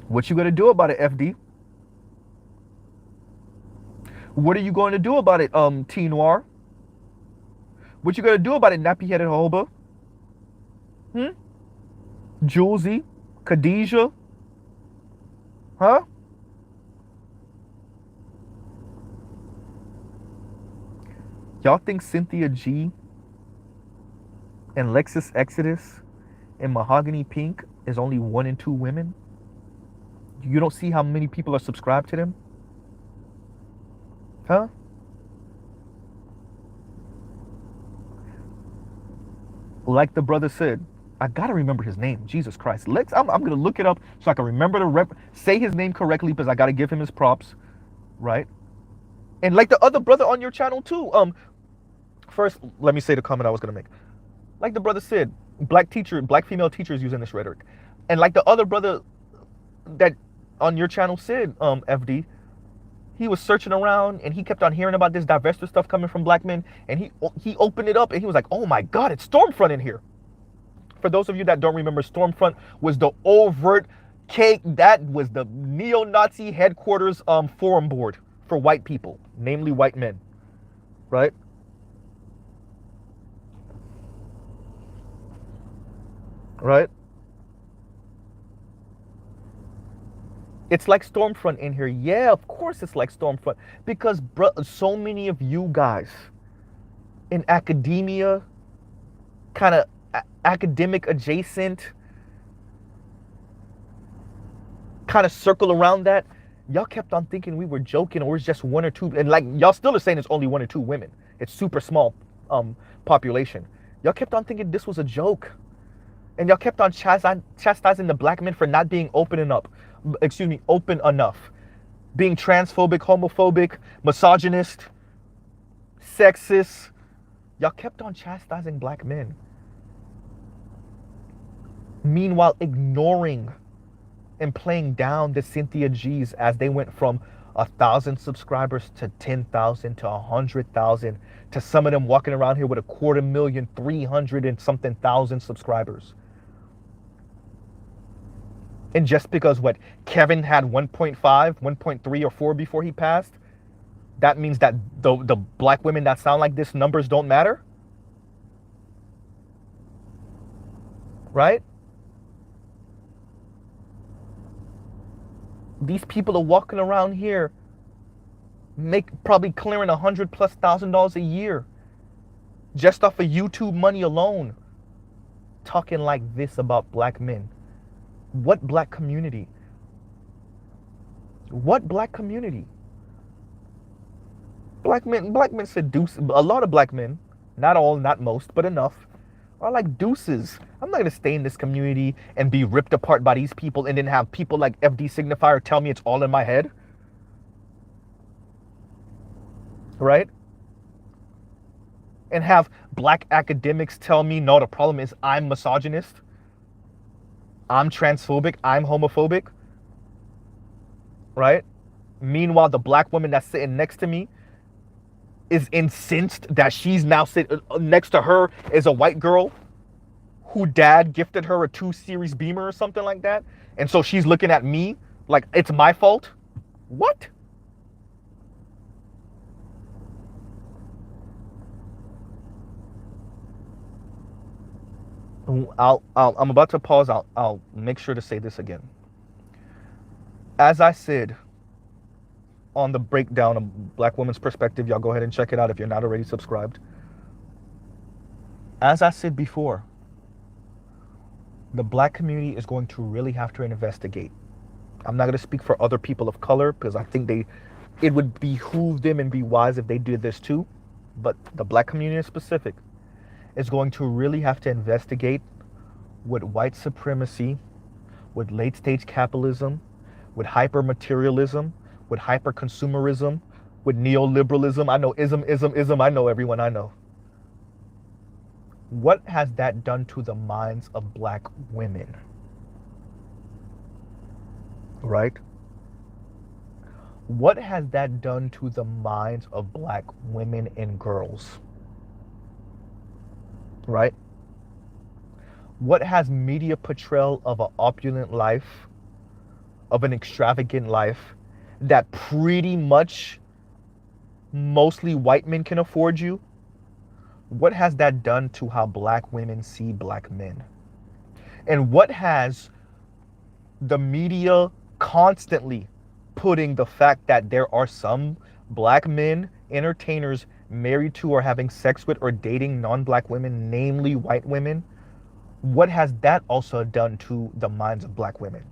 What you gonna do about it, FD? What are you going to do about it, T Noir? What you gonna do about it, nappy-headed hobo? Julesy? Khadijah? Huh? Y'all think Cynthia G and Lexus Exodus and Mahogany Pink is only 1 and 2 women? You don't see how many people are subscribed to them? Huh? Like the brother said, I gotta remember his name. Jesus Christ. I'm gonna look it up so I can remember to say his name correctly because I gotta give him his props. Right? And like the other brother on your channel too. First, let me say the comment I was gonna make. Like the brother said, black female teachers using this rhetoric. And like the other brother that on your channel said, FD, he was searching around and he kept on hearing about this divestment stuff coming from black men, and he opened it up and he was like, oh my God, it's Stormfront in here. For those of you that don't remember, Stormfront was the overt cake. That was the neo-Nazi headquarters forum board for white people, namely white men, right? Right? It's like Stormfront in here. Yeah, of course it's like Stormfront. Because so many of you guys in academia, kind of academic adjacent, kind of circle around that, y'all kept on thinking we were joking or it's just 1 or 2. And like y'all still are saying it's only 1 or 2 women. It's super small population. Y'all kept on thinking this was a joke. And y'all kept on chastising the black men for not being open enough. Being transphobic, homophobic, misogynist, sexist. Y'all kept on chastising black men. Meanwhile, ignoring and playing down the Cynthia G's as they went from 1,000 subscribers to 10,000 to 100,000 to some of them walking around here with 250,000, 300 and something thousand subscribers. And just because what Kevin had 1.5, 1.3 or 4 before he passed, that means that the black women that sound like this numbers don't matter? Right? These people are walking around here probably clearing $100,000+ a year just off of YouTube money alone, talking like this about black men. What black community? What black community? Black men seduce. A lot of black men, not all, not most, but enough, are like deuces. I'm not gonna stay in this community and be ripped apart by these people and then have people like FD Signifier tell me it's all in my head. Right? And have black academics tell me, no, the problem is I'm misogynist, I'm transphobic, I'm homophobic. Right? Meanwhile, the black woman that's sitting next to me is incensed that she's now sitting next to her is a white girl who dad gifted her a 2 Series Beamer or something like that. And so she's looking at me like it's my fault. What? I'm about to pause. I'll make sure to say this again. As I said on the breakdown of Black Women's Perspective, y'all go ahead and check it out if you're not already subscribed. As I said before, the black community is going to really have to investigate. I'm not going to speak for other people of color because I think it would behoove them and be wise if they did this too. But the black community in specific is going to really have to investigate with white supremacy, with late stage capitalism, with hyper materialism, with hyper consumerism, with neoliberalism. I know ism. I know everyone I know. What has that done to the minds of black women? Right? What has that done to the minds of black women and girls? Right? What has media portrayal of an opulent life, of an extravagant life that pretty much mostly white men can afford you? What has that done to how black women see black men? And what has the media constantly putting the fact that there are some black men, entertainers, married to or having sex with or dating non-black women, namely white women? What has that also done to the minds of black women?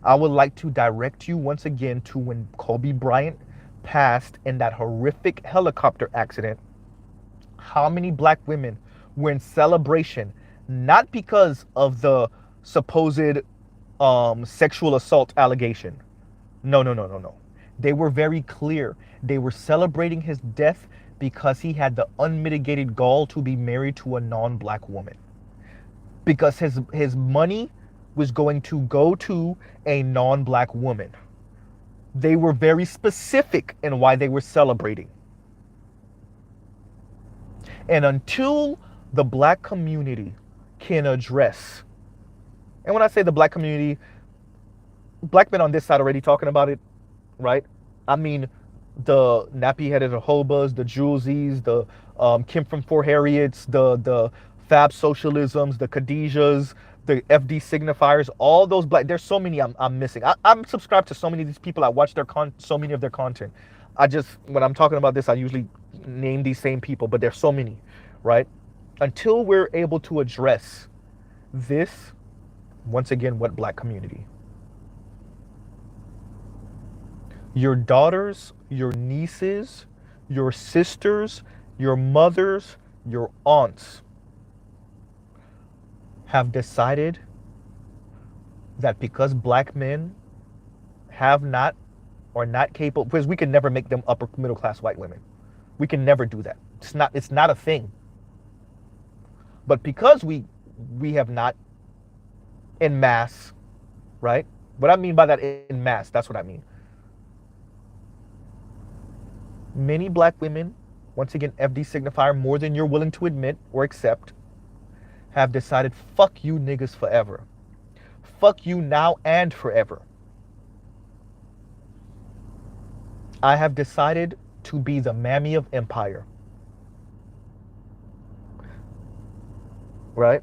I would like to direct you once again to when Kobe Bryant passed in that horrific helicopter accident. How many black women were in celebration, not because of the supposed sexual assault allegation. No. They were very clear. They were celebrating his death because he had the unmitigated gall to be married to a non-black woman. Because his money was going to go to a non-black woman. They were very specific in why they were celebrating. And until the black community can address, and when I say the black community, black men on this side already talking about it, right? I mean, the nappy-headed Hobas, the Julesies, the Kim from Four Harriets, the Fab Socialisms, the Khadijas, the FD Signifiers, all those black, there's so many I'm missing. I'm subscribed to so many of these people. I watch so many of their content. When I'm talking about this, I usually name these same people, but there's so many, right? Until we're able to address this, once again, what black community? Your daughters, your nieces, your sisters, your mothers, your aunts have decided that because black men have not or not capable, because we can never make them upper middle class white women. We can never do that. It's not a thing. But because we have not en masse, right? What I mean by that, en masse, that's what I mean. Many black women, once again, FD signifier more than you're willing to admit or accept, have decided, fuck you niggas forever. Fuck you now and forever. I have decided to be the mammy of empire. Right?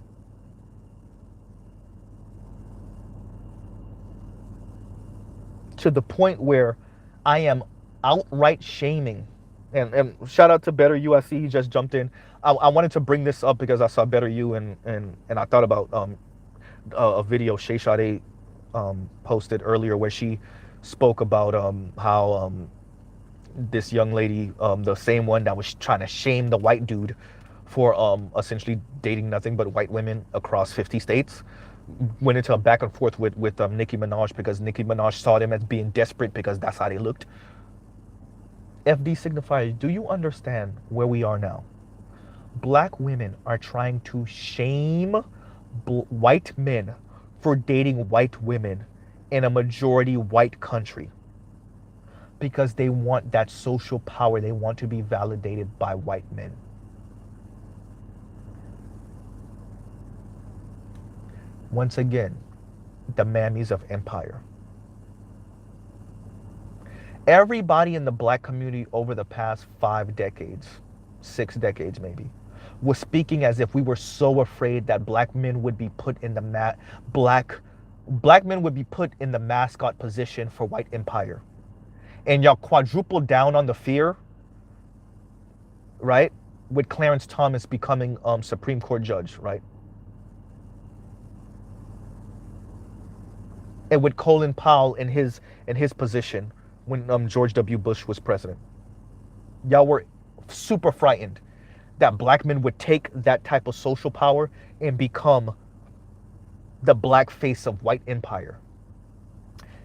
To the point where I am outright shaming. And shout out to Better You. I see he just jumped in. I wanted to bring this up because I saw Better You and I thought about a video Shay Sade posted earlier where she spoke about how this young lady, the same one that was trying to shame the white dude for essentially dating nothing but white women across 50 states, went into a back and forth with Nicki Minaj because Nicki Minaj saw them as being desperate because that's how they looked. FD signifiers, do you understand where we are now? Black women are trying to shame white men for dating white women in a majority white country because they want that social power. They want to be validated by white men. Once again, the mammies of empire. Everybody in the black community over the past 5 decades, 6 decades maybe, was speaking as if we were so afraid that black men would be put in the black men would be put in the mascot position for white empire. And y'all quadrupled down on the fear, right? With Clarence Thomas becoming Supreme Court judge, right? And with Colin Powell in his position when George W. Bush was president. Y'all were super frightened that black men would take that type of social power and become the black face of white empire.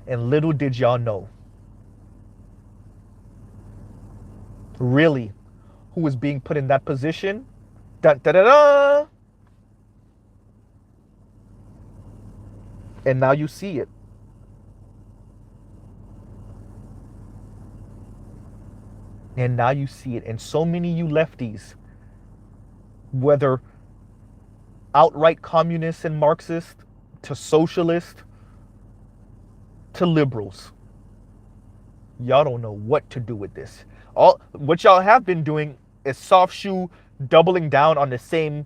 And little did y'all know, really, who was being put in that position? Dun, da, da, da. And now you see it. And now you see it. And so many of you lefties, whether outright communists and Marxists, to socialists, to liberals, y'all don't know what to do with this. All what y'all have been doing is soft shoe doubling down on the same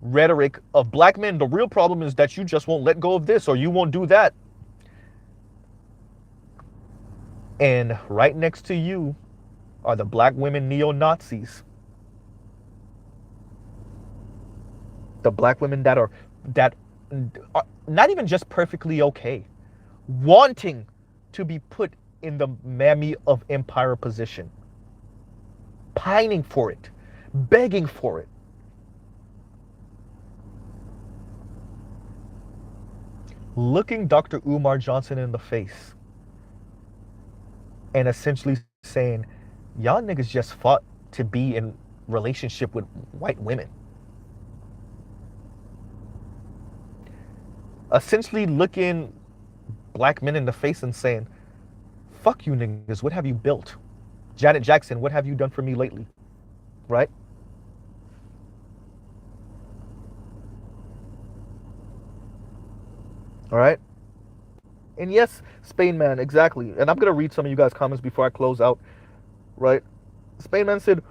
rhetoric of black men. The real problem is that you just won't let go of this or you won't do that. And right next to you are the black women neo-Nazis. The black women that are not even just perfectly okay, wanting to be put in the mammy of empire position, pining for it, begging for it. Looking Dr. Umar Johnson in the face and essentially saying, y'all niggas just fought to be in relationship with white women. Essentially looking black men in the face and saying, fuck you niggas, what have you built? Janet Jackson, what have you done for me lately? Right? All right? And yes, Spain Man, exactly. And I'm going to read some of you guys' comments before I close out. Right? Spain Man said,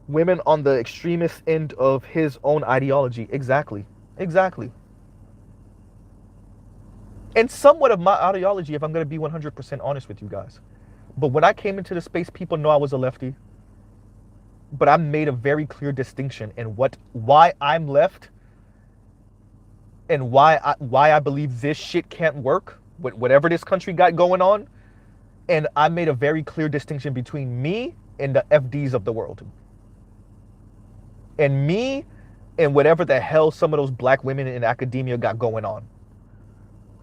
women on the extremist end of his own ideology. Exactly. Exactly. And somewhat of my ideology, if I'm going to be 100% honest with you guys. But when I came into the space, people know I was a lefty. But I made a very clear distinction in why I'm left and why I believe this shit can't work with whatever this country got going on. And I made a very clear distinction between me and the FDs of the world. And me and whatever the hell some of those black women in academia got going on.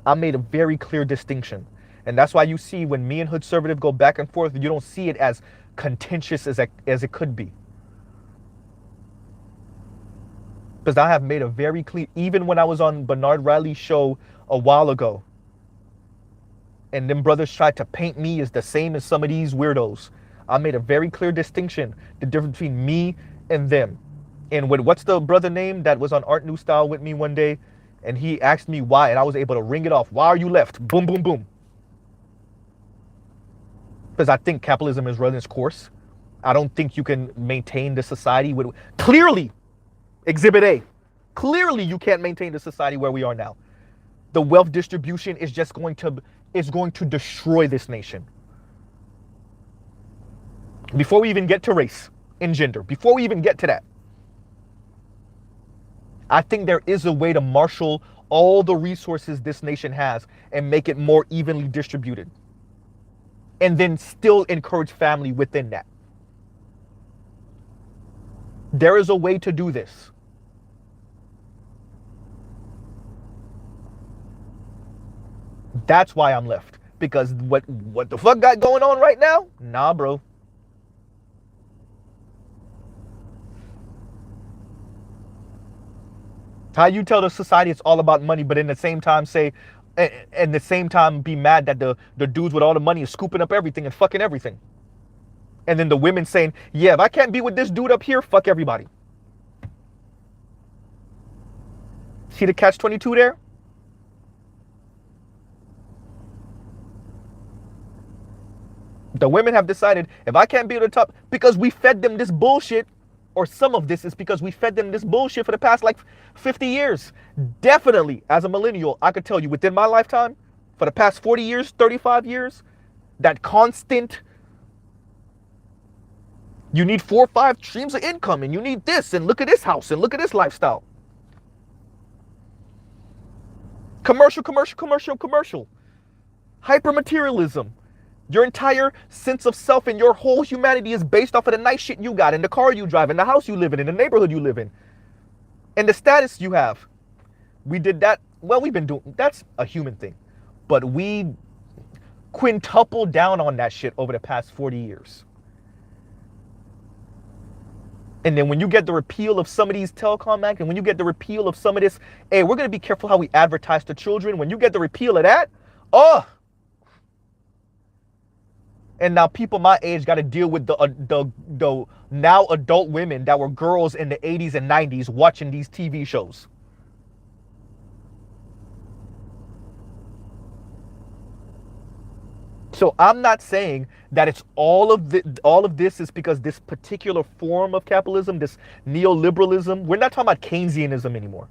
I made a very clear distinction. And that's why you see when me and Hoodservative go back and forth, you don't see it as contentious as it could be. Because I have made a very clear, even when I was on Bernard Riley's show a while ago, and them brothers tried to paint me as the same as some of these weirdos, I made a very clear distinction, the difference between me and them. And what's the brother name that was on Art New Style with me one day? And he asked me why, and I was able to ring it off. Why are you left? Boom, boom, boom. Because I think capitalism is running its course. I don't think you can maintain the society with, clearly, Exhibit A. Clearly, you can't maintain the society where we are now. The wealth distribution is just going to destroy this nation. Before we even get to race and gender, before we even get to that, I think there is a way to marshal all the resources this nation has and make it more evenly distributed. And then still encourage family within that. There is a way to do this. That's why I'm left. Because what the fuck got going on right now? Nah, bro. How you tell the society it's all about money, but in the same time say, and the same time be mad that the dudes with all the money is scooping up everything and fucking everything. And then the women saying, yeah, if I can't be with this dude up here, fuck everybody. See the catch-22 there? The women have decided, if I can't be at the top, because we fed them this bullshit, or some of this is because we fed them this bullshit for the past like 50 years. Definitely, as a millennial, I could tell you within my lifetime, for the past 40 years, 35 years, that constant, you need 4 or 5 streams of income, and you need this, and look at this house, and look at this lifestyle. Commercial, commercial, commercial, commercial. Hyper-materialism. Your entire sense of self and your whole humanity is based off of the nice shit you got, and the car you drive, and the house you live in, and the neighborhood you live in, and the status you have. We did that. Well, we've been doing, that's a human thing. But we quintupled down on that shit over the past 40 years. And then when you get the repeal of some of these telecom acts, and when you get the repeal of some of this, hey, we're going to be careful how we advertise to children. When you get the repeal of that, oh. And now people my age got to deal with the now adult women that were girls in the 80s and 90s watching these TV shows. So I'm not saying that it's all of this is because this particular form of capitalism, this neoliberalism, we're not talking about Keynesianism anymore.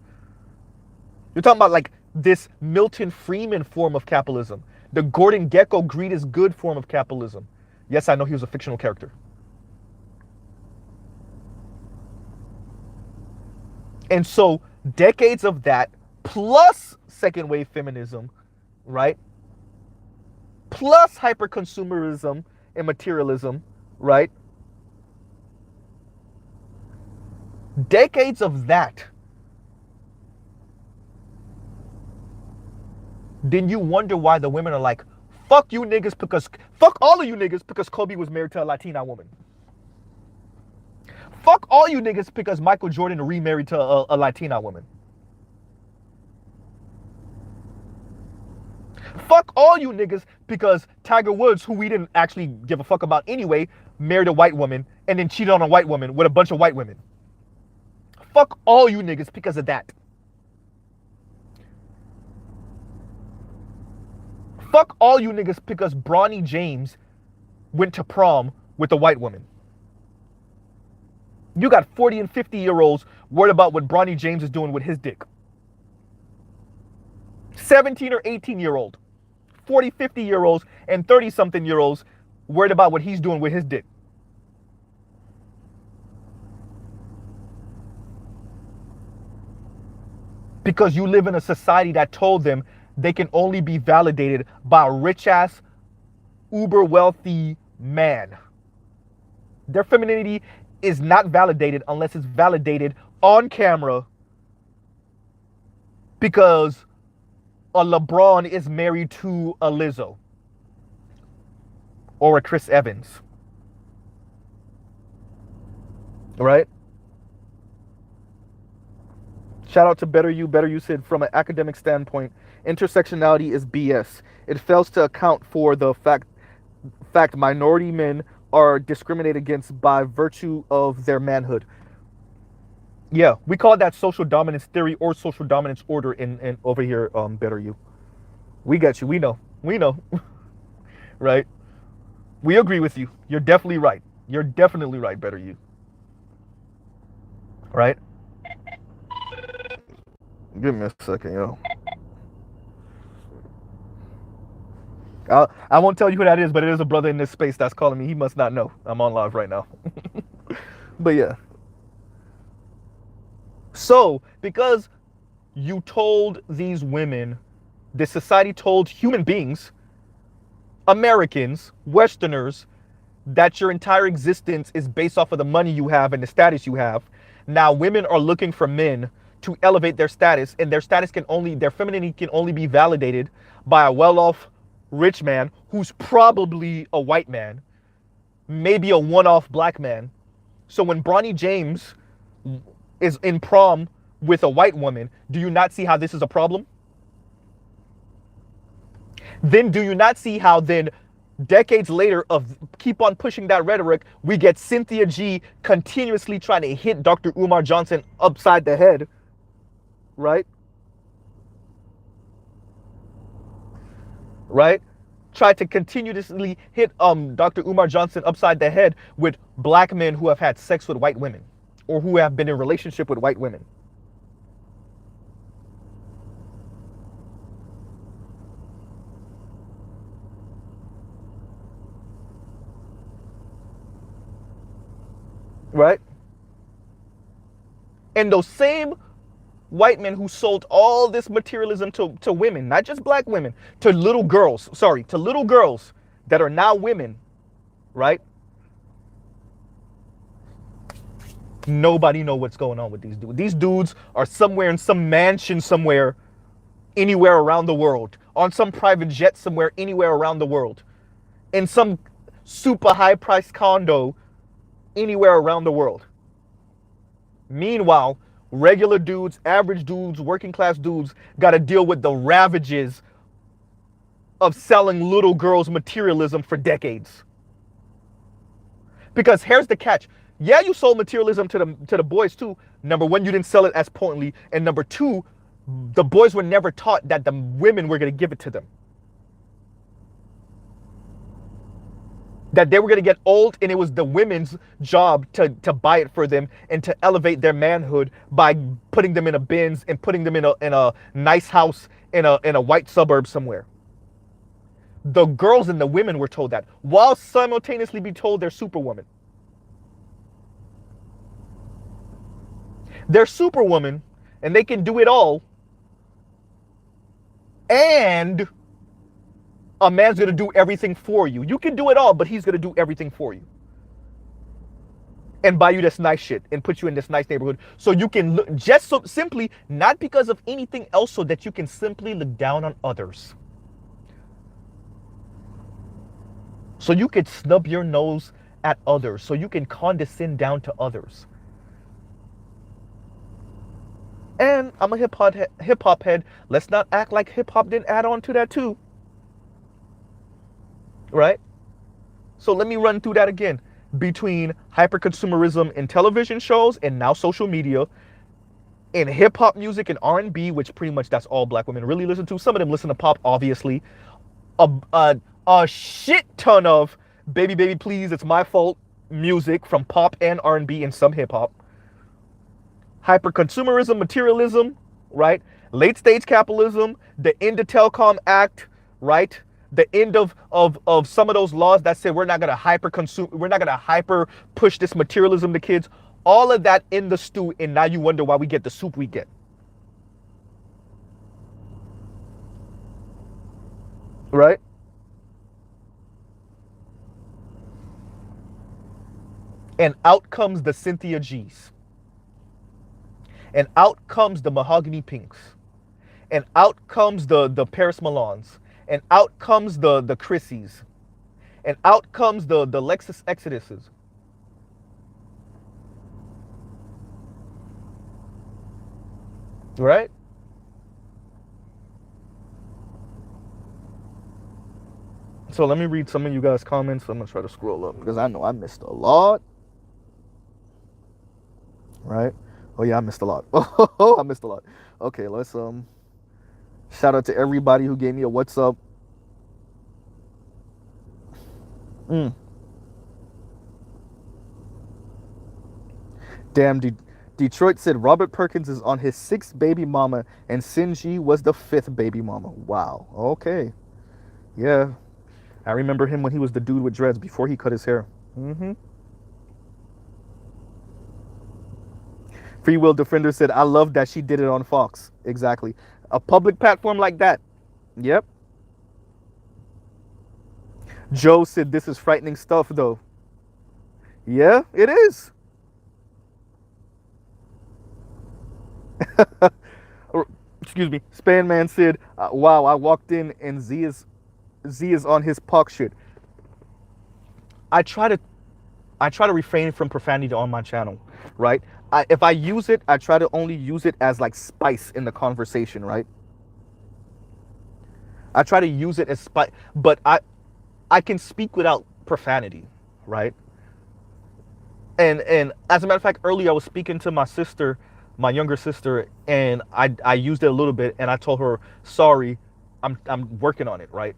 You're talking about like this Milton Friedman form of capitalism. The Gordon Gekko greed is good form of capitalism. Yes, I know he was a fictional character. And so decades of that, plus second wave feminism, right? Plus hyper-consumerism and materialism, right? Decades of that. Then you wonder why the women are like, fuck you niggas because, fuck all of you niggas because Kobe was married to a Latina woman. Fuck all you niggas because Michael Jordan remarried to a Latina woman. Fuck all you niggas because Tiger Woods, who we didn't actually give a fuck about anyway, married a white woman and then cheated on a white woman with a bunch of white women. Fuck all you niggas because of that. Fuck all you niggas because Bronny James went to prom with a white woman. You got 40 and 50-year-olds worried about what Bronny James is doing with his dick. 17 or 18-year-old, 40, 50-year-olds, and 30-something-year-olds worried about what he's doing with his dick. Because you live in a society that told them they can only be validated by a rich-ass, uber-wealthy man. Their femininity is not validated unless it's validated on camera because a LeBron is married to a Lizzo or a Chris Evans. Right? Shout out to Better You. Better You said, from an academic standpoint, intersectionality is BS. It fails to account for the fact minority men are discriminated against by virtue of their manhood. Yeah, we call that social dominance theory or social dominance order in over here, better you. We got you. We know. We know. Right? We agree with you. You're definitely right. You're definitely right, better you. Right? Give me a second, yo. I won't tell you who that is, but it is a brother in this space that's calling me. He must not know. I'm on live right now. But yeah. So, because you told these women, this society told human beings, Americans, Westerners, that your entire existence is based off of the money you have and the status you have. Now women are looking for men to elevate their status, and their status can only, their femininity can only be validated by a well-off rich man who's probably a white man, maybe a one-off black man. So when Bronny James is in prom with a white woman, do you not see how this is a problem? Then do you not see how then decades later of keep on pushing that rhetoric, we get Cynthia G continuously trying to hit Dr. Umar Johnson upside the head, right? Right? Try to continuously hit Dr. Umar Johnson upside the head with black men who have had sex with white women or who have been in a relationship with white women. Right? And those same white men who sold all this materialism to women, not just black women, to little girls, sorry, to little girls that are now women, right? Nobody know what's going on with these dudes. These dudes are somewhere in some mansion somewhere, anywhere around the world, on some private jet somewhere, anywhere around the world, in some super high-priced condo, anywhere around the world. Meanwhile, regular dudes, average dudes, working class dudes got to deal with the ravages of selling little girls materialism for decades. Because here's the catch. Yeah, you sold materialism to the boys too. Number one, you didn't sell it as potently. And number two, the boys were never taught that the women were going to give it to them. That they were going to get old and it was the women's job to buy it for them and to elevate their manhood by putting them in a Benz and putting them in a nice house in a white suburb somewhere. The girls and the women were told that, while simultaneously be told they're superwoman. They're superwoman and they can do it all, and a man's gonna do everything for you. You can do it all, but he's gonna do everything for you. And buy you this nice shit and put you in this nice neighborhood so you can look, just so simply, not because of anything else, so that you can simply look down on others. So you could snub your nose at others, so you can condescend down to others. And I'm a hip hop head. Let's not act like hip hop didn't add on to that too. Right? So let me run through that again. Between hyperconsumerism in television shows and now social media, in hip hop music and R&B, which pretty much that's all black women really listen to. Some of them listen to pop, obviously. A shit ton of Baby Baby Please, It's My Fault music from pop and R&B and some hip hop. Hyperconsumerism, materialism, right? Late stage capitalism, the end of Telecom Act, right? The end of some of those laws that say we're not gonna hyper push this materialism to kids. All of that in the stew, and now you wonder why we get the soup we get. Right? And out comes the Cynthia G's. And out comes the Mahogany Pinks. And out comes the Paris Milans. And out comes the Chrissies. And out comes the Lexus Exoduses. Right? So let me read some of you guys' comments. I'm gonna try to scroll up because I know I missed a lot. Right? Oh yeah, I missed a lot. Oh, I missed a lot. Okay, let's shout out to everybody who gave me a what's up. Mm. Damn, Detroit said Robert Perkins is on his 6th baby mama and Cynthia G was the 5th baby mama. Wow. Okay. Yeah. I remember him when he was the dude with dreads before he cut his hair. Mm-hmm. Free Will Defender said, I love that she did it on Fox. Exactly. A public platform like that. Yep. Joe said, this is frightening stuff, though. Yeah, it is. Excuse me. Spanman said, wow, I walked in and Z is on his puck shit. I try to refrain from profanity on my channel, right? If I use it, I try to only use it as like spice in the conversation, right? I try to use it as spice, but I can speak without profanity, right? And as a matter of fact, earlier I was speaking to my sister, my younger sister, and I used it a little bit, and I told her, sorry, I'm working on it, right?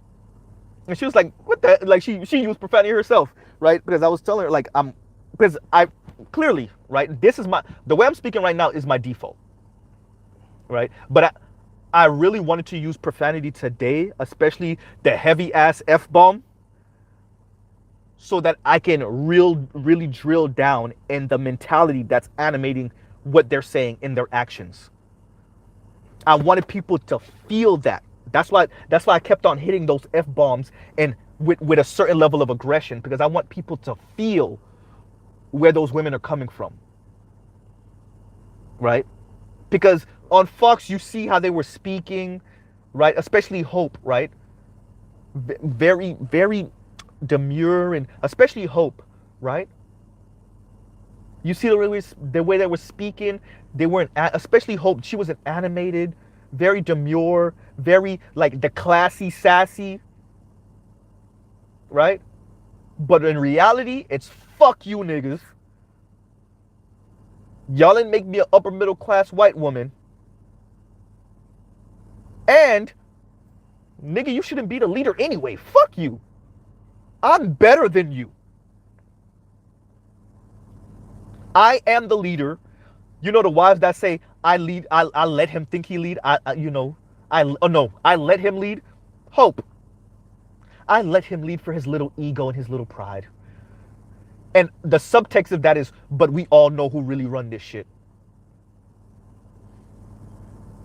And she was like, what the, like she used profanity herself, right? Because I was telling her, like, because I clearly, right, this is the way I'm speaking right now is my default, right? But I really wanted to use profanity today, especially the heavy ass F-bomb, so that I can really drill down in the mentality that's animating what they're saying in their actions. I wanted people to feel that. That's why I kept on hitting those F-bombs and with a certain level of aggression, because I want people to feel where those women are coming from. Right? Because on Fox, you see how they were speaking, right? Especially Hope, right? Very, very demure, and especially Hope, right? You see the way they were speaking. They weren't, especially Hope. She wasn't animated, very demure, very like the classy, sassy, right? But in reality, it's fuck you niggas. Y'all didn't make me an upper middle class white woman. And nigga, you shouldn't be the leader anyway. Fuck you. I'm better than you. I am the leader. You know the wives that say, I lead, I let him think he lead. I let him lead. Hope. I let him lead for his little ego and his little pride. And the subtext of that is, but we all know who really run this shit.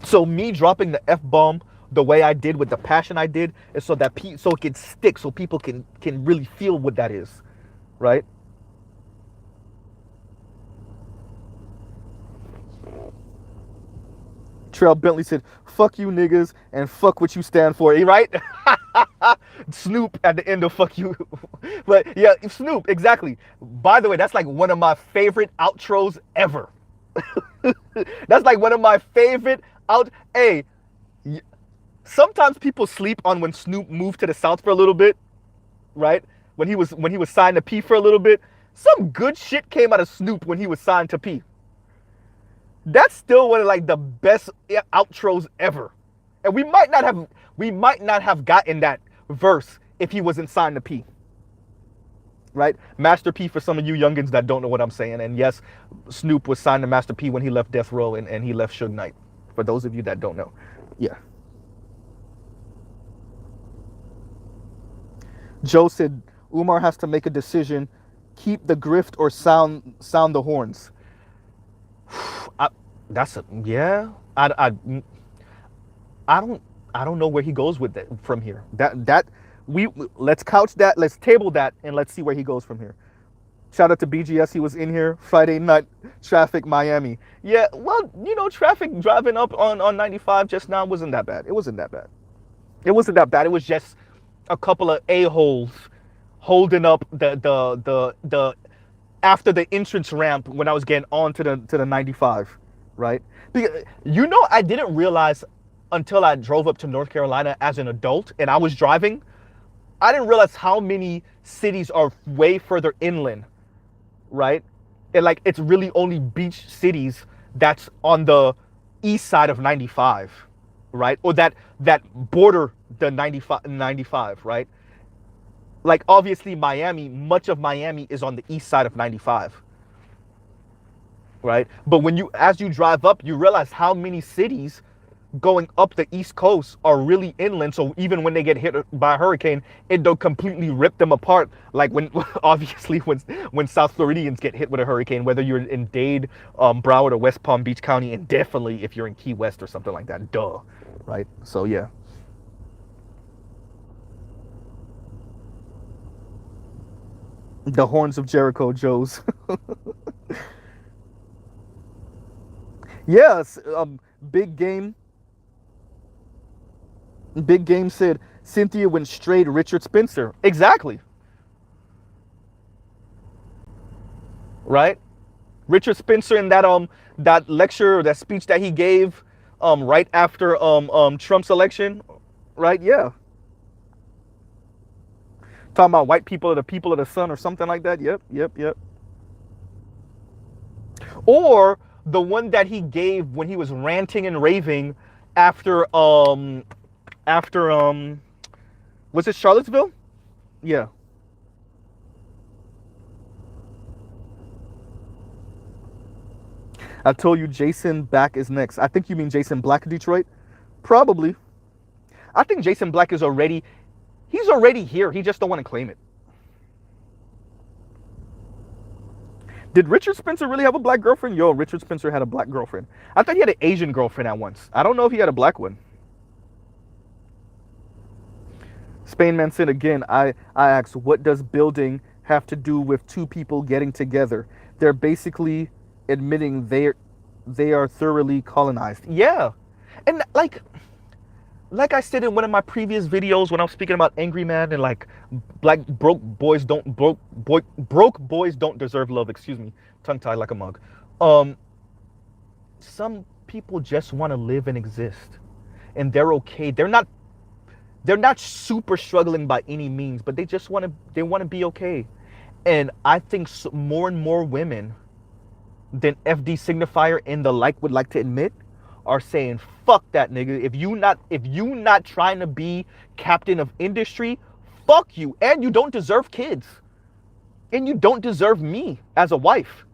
So me dropping the F-bomb the way I did with the passion I did is so that so it can stick, so people can really feel what that is, right? Trail Bentley said, fuck you niggas and fuck what you stand for, right? Snoop at the end of fuck you. But yeah, Snoop, exactly. By the way, that's like one of my favorite outros ever. That's like one of my favorite Hey, sometimes people sleep on when Snoop moved to the South for a little bit, right? When he was signed to P for a little bit. Some good shit came out of Snoop when he was signed to P. That's still one of like the best outros ever. And we might not have gotten that verse if he wasn't signed to P. Right? Master P for some of you youngins that don't know what I'm saying. And yes, Snoop was signed to Master P when he left Death Row and he left Suge Knight. For those of you that don't know. Yeah. Joe said, Umar has to make a decision. Keep the grift or sound the horns. I don't know where he goes with that from here. Let's couch that, let's table that, and let's see where he goes from here. Shout out to BGS, he was in here. Friday night traffic, Miami. Yeah, well, you know, traffic driving up on 95 just now wasn't that bad. It wasn't that bad. It wasn't that bad. It was just a couple of a-holes holding up the after the entrance ramp when I was getting on to the 95, right? Because, you know, I didn't realize until I drove up to North Carolina as an adult and I was driving I didn't realize how many cities are way further inland, right? And like it's really only beach cities that's on the east side of 95, right? Or that border the 95, right? Like obviously Miami, much of Miami is on the east side of 95, right? But when you as you drive up, you realize how many cities going up the east coast are really inland. So even when they get hit by a hurricane, it don't completely rip them apart. Like when obviously when South Floridians get hit with a hurricane, whether you're in Dade, Broward, or West Palm Beach County, and definitely if you're in Key West or something like that, duh, right? So yeah. The horns of Jericho, Joe's. Yes, big game. Big game said Cynthia went straight Richard Spencer. Exactly. Right? Richard Spencer in that lecture or that speech that he gave right after Trump's election, right? Yeah. Talking about white people are the people of the sun or something like that. Yep, yep, yep. Or the one that he gave when he was ranting and raving after was it Charlottesville? Yeah. I told you Jason Black is next. I think you mean Jason Black of Detroit? Probably. I think Jason Black is he's already here. He just don't want to claim it. Did Richard Spencer really have a black girlfriend? Yo, Richard Spencer had a black girlfriend. I thought he had an Asian girlfriend at once. I don't know if he had a black one. Spain Man said again, I asked, what does building have to do with two people getting together? They're basically admitting they are thoroughly colonized. Yeah. And like I said in one of my previous videos when I was speaking about Angry Man and like broke boys don't deserve love, excuse me. Tongue tied like a mug. Some people just want to live and exist. And they're okay. They're not super struggling by any means, but they just want to be okay. And I think more and more women than FD signifier and the like would like to admit are saying, fuck that nigga. If you not trying to be captain of industry, fuck you. And you don't deserve kids. And you don't deserve me as a wife.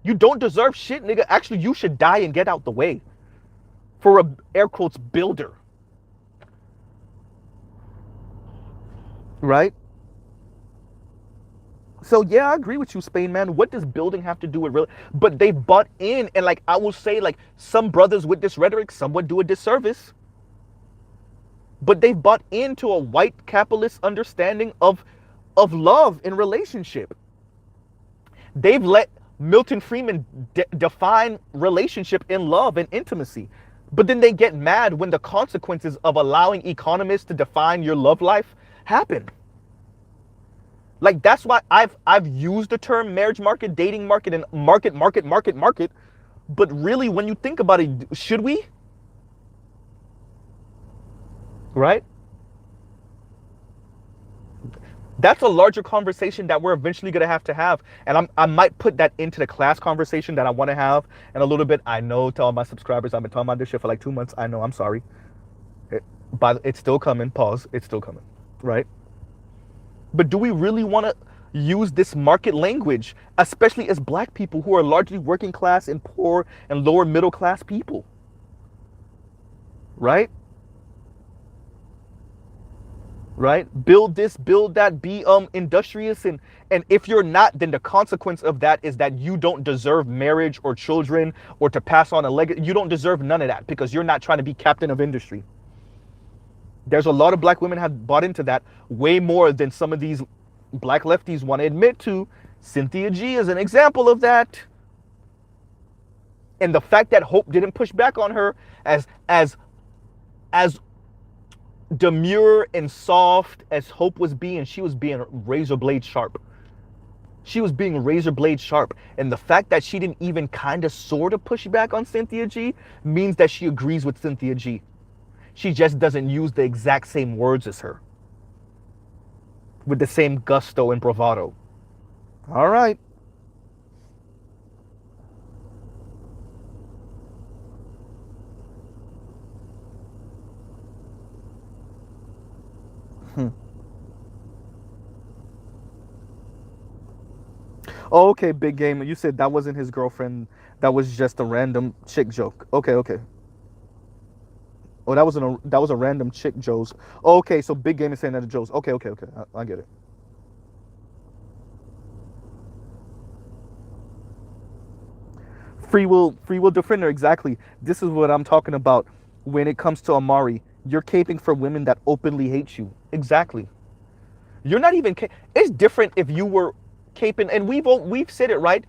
You don't deserve shit, nigga. Actually, you should die and get out the way. For a, air quotes, builder. Right? So yeah, I agree with you, Spain Man. What does building have to do with real? But they bought in, and like I will say, like some brothers with this rhetoric, some would do a disservice. But they've bought into a white capitalist understanding of love and relationship. They've let Milton Friedman define relationship in love and intimacy. But then they get mad when the consequences of allowing economists to define your love life happen. Like that's why I've used the term marriage market, dating market, and market. But really, when you think about it, should we? Right? That's a larger conversation that we're eventually gonna have to have, and I might put that into the class conversation that I want to have in a little bit. I know to all my subscribers, I've been talking about this shit for like 2 months. I know, I'm sorry. But it's still coming. Pause. It's still coming. Right? But do we really want to use this market language, especially as black people who are largely working class and poor and lower middle class people? Right? Right? Build this, build that, be industrious, and if you're not, then the consequence of that is that you don't deserve marriage or children or to pass on a legacy. You don't deserve none of that because you're not trying to be captain of industry. There's a lot of black women have bought into that way more than some of these black lefties want to admit to. Cynthia G is an example of that. And the fact that Hope didn't push back on her as demure and soft as Hope was being, she was being razor blade sharp. She was being razor blade sharp. And the fact that she didn't even kind of sort of push back on Cynthia G means that she agrees with Cynthia G. She just doesn't use the exact same words as her. with the same gusto and bravado. All right. Hmm. Oh, okay, big game. You said that wasn't his girlfriend. That was just a random chick joke. Okay, okay. Oh, that was a random chick Joe's. Oh, okay, so big game is saying that Joe's. Okay, okay, okay. I get it. Free will defender. Exactly. This is what I'm talking about. When it comes to Amari, you're caping for women that openly hate you. Exactly. You're not even. It's different if you were caping, and we've said it right.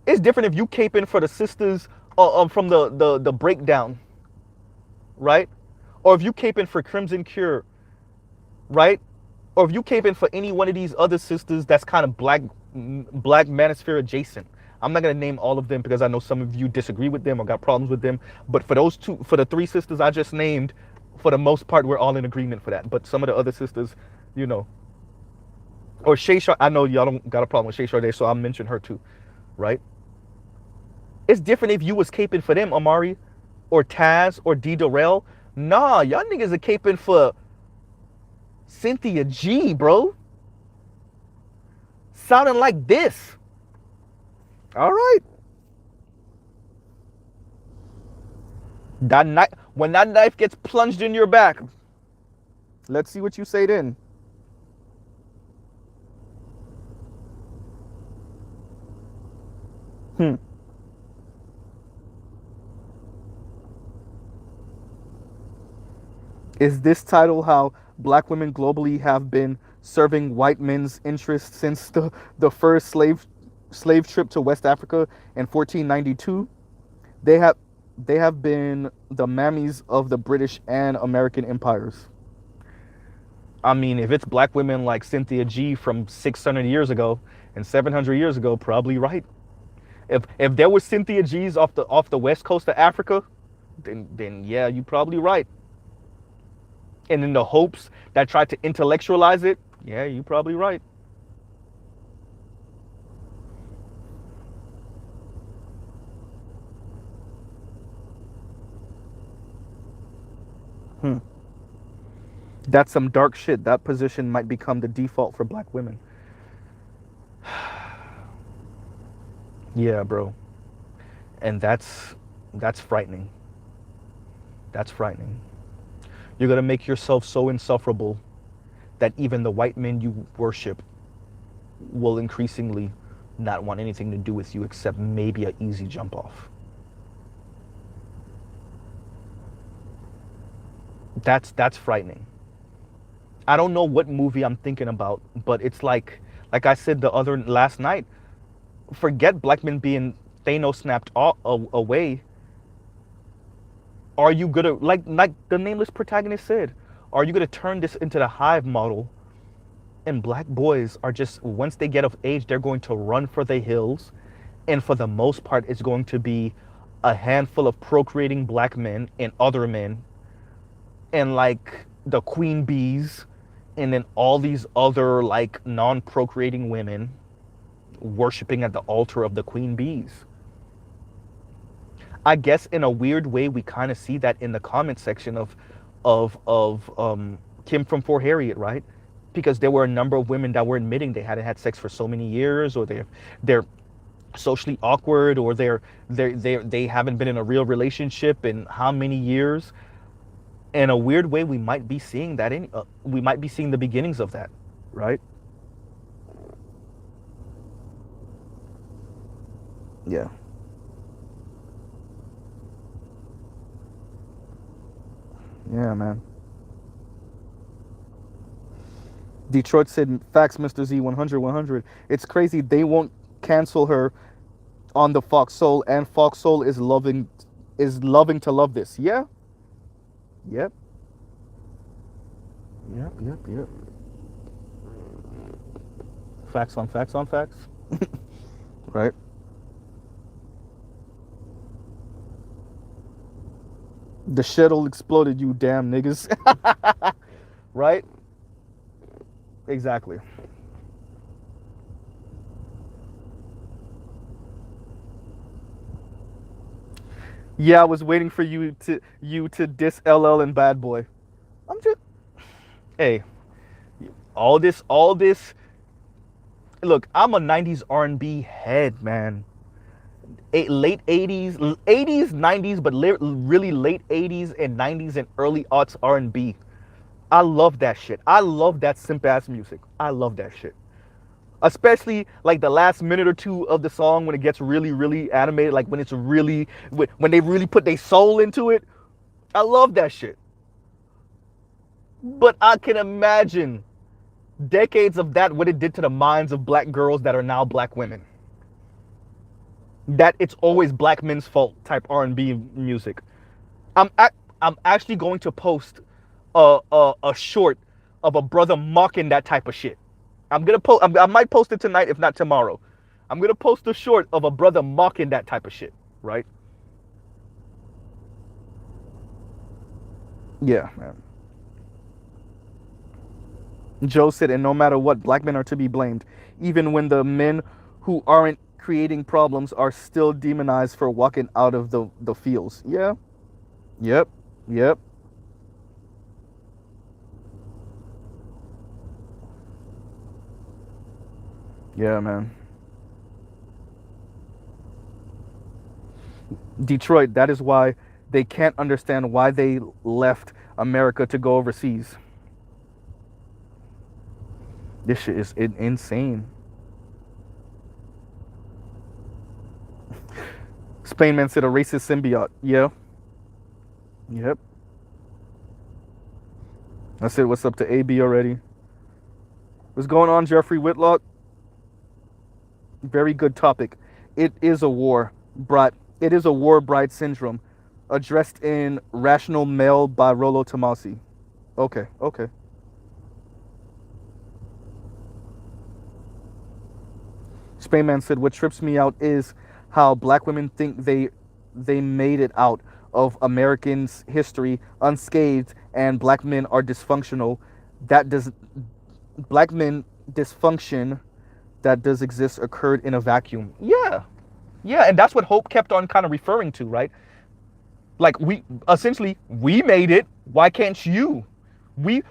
It's different if you caping for the sisters from the breakdown, right? Or if you caping for Crimson Cure, right? Or if you caping for any one of these other sisters that's kind of black manosphere adjacent. I'm not gonna name all of them because I know some of you disagree with them or got problems with them. But for those two, for the three sisters I just named, for the most part, we're all in agreement for that. But some of the other sisters, you know, or Shay Shar, I know y'all don't got a problem with Shay Sharday, so I'll mention her too, right? It's different if you was caping for them, Amari, or Taz, or D. Darrell. Nah, y'all niggas are caping for Cynthia G, bro. Sounding like this. All right. That knife, when that knife gets plunged in your back, let's see what you say then. Hmm. Is this title how black women globally have been serving white men's interests since the first slave trip to West Africa in 1492? They have they have been the mammies of the British and American empires. I mean, if it's black women like Cynthia G from 600 years ago and 700 years ago, probably right. If there was Cynthia G's off the west coast of Africa, then yeah, you probably right. And in the hopes that tried to intellectualize it, yeah, you probably right. Hmm. That's some dark shit. That position might become the default for black women. Yeah, bro. And that's frightening. That's frightening. You're gonna make yourself so insufferable that even the white men you worship will increasingly not want anything to do with you except maybe an easy jump off. That's frightening. I don't know what movie I'm thinking about, but it's like I said the other last night. Forget black men being Thanos snapped away. Are you gonna like the nameless protagonist said? Are you gonna turn this into the hive model? And black boys are just once they get of age, they're going to run for the hills, and for the most part, it's going to be a handful of procreating black men and other men, and like the queen bees, and then all these other like non-procreating women worshiping at the altar of the queen bees. I guess in a weird way, we kind of see that in the comment section of Kim from For Harriet, right? Because there were a number of women that were admitting they hadn't had sex for so many years, or they're socially awkward, or they haven't been in a real relationship in how many years. In a weird way, we might be seeing that we might be seeing the beginnings of that, right? Yeah. Yeah, man. Detroit said, "Facts, Mr. Z, 100, 100. It's crazy they won't cancel her on the Fox Soul, and Fox Soul is loving to love this." Yeah. Yep. Yep. Yep. Yep. Facts on facts on facts. Right. The shit'll exploded, you damn niggas. Right. Exactly. Yeah, I was waiting for you to diss LL and Bad Boy. I'm just hey, all this. Look, I'm a '90s R&B head, man. Late '80s, '90s, but really late '80s and '90s and early aughts R&B. I love that shit. I love that simp ass music. I love that shit. Especially like the last minute or two of the song when it gets really, really animated, like when it's really, when they really put their soul into it. I love that shit. But I can imagine decades of that, what it did to the minds of black girls that are now black women. That it's always black men's fault type R&B music. I'm I'm actually going to post a short of a brother mocking that type of shit. I'm gonna post. I might post it tonight, if not tomorrow. I'm gonna post a short of a brother mocking that type of shit. Right? Yeah, man. Joe said, and no matter what, black men are to be blamed, even when the men who aren't creating problems are still demonized for walking out of the fields. Yeah. Yep. Yep. Yeah, man. Detroit, that is why they can't understand why they left America to go overseas. This shit is insane. Spainman said a racist symbiote. Yeah. Yep. I said what's up to AB already. What's going on, Jeffrey Whitlock? Very good topic. It is a war, bride. It is a war bride syndrome, addressed in Rational Male by Rollo Tomasi. Okay, okay. Spainman said, "What trips me out is how black women think they made it out of Americans' history unscathed, and black men are dysfunctional. That does black men dysfunction that does exist occurred in a vacuum." Yeah, yeah, and that's what Hope kept on kind of referring to, right? Like we essentially we made it. Why can't you? We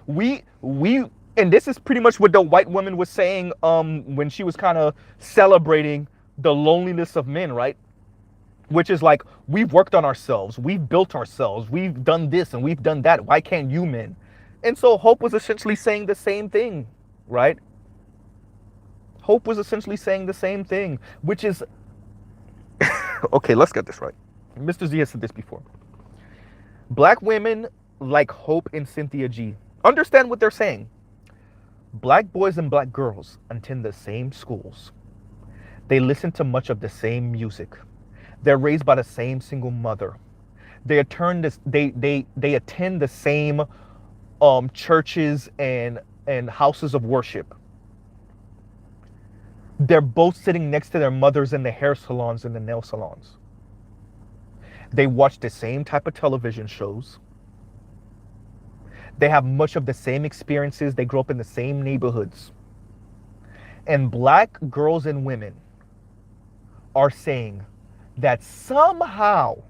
and this is pretty much what the white woman was saying when she was kind of celebrating the loneliness of men, right? Which is like, we've worked on ourselves, we've built ourselves, we've done this and we've done that. Why can't you men? And so Hope was essentially saying the same thing, right? Hope was essentially saying the same thing, which is okay, let's get this right. Mr. Z has said this before. Black women like Hope and Cynthia G understand what they're saying. Black boys and black girls attend the same schools. They listen to much of the same music. They're raised by the same single mother. They attend the same churches and houses of worship. They're both sitting next to their mothers in the hair salons and the nail salons. They watch the same type of television shows. They have much of the same experiences. They grow up in the same neighborhoods. And black girls and women are saying that somehow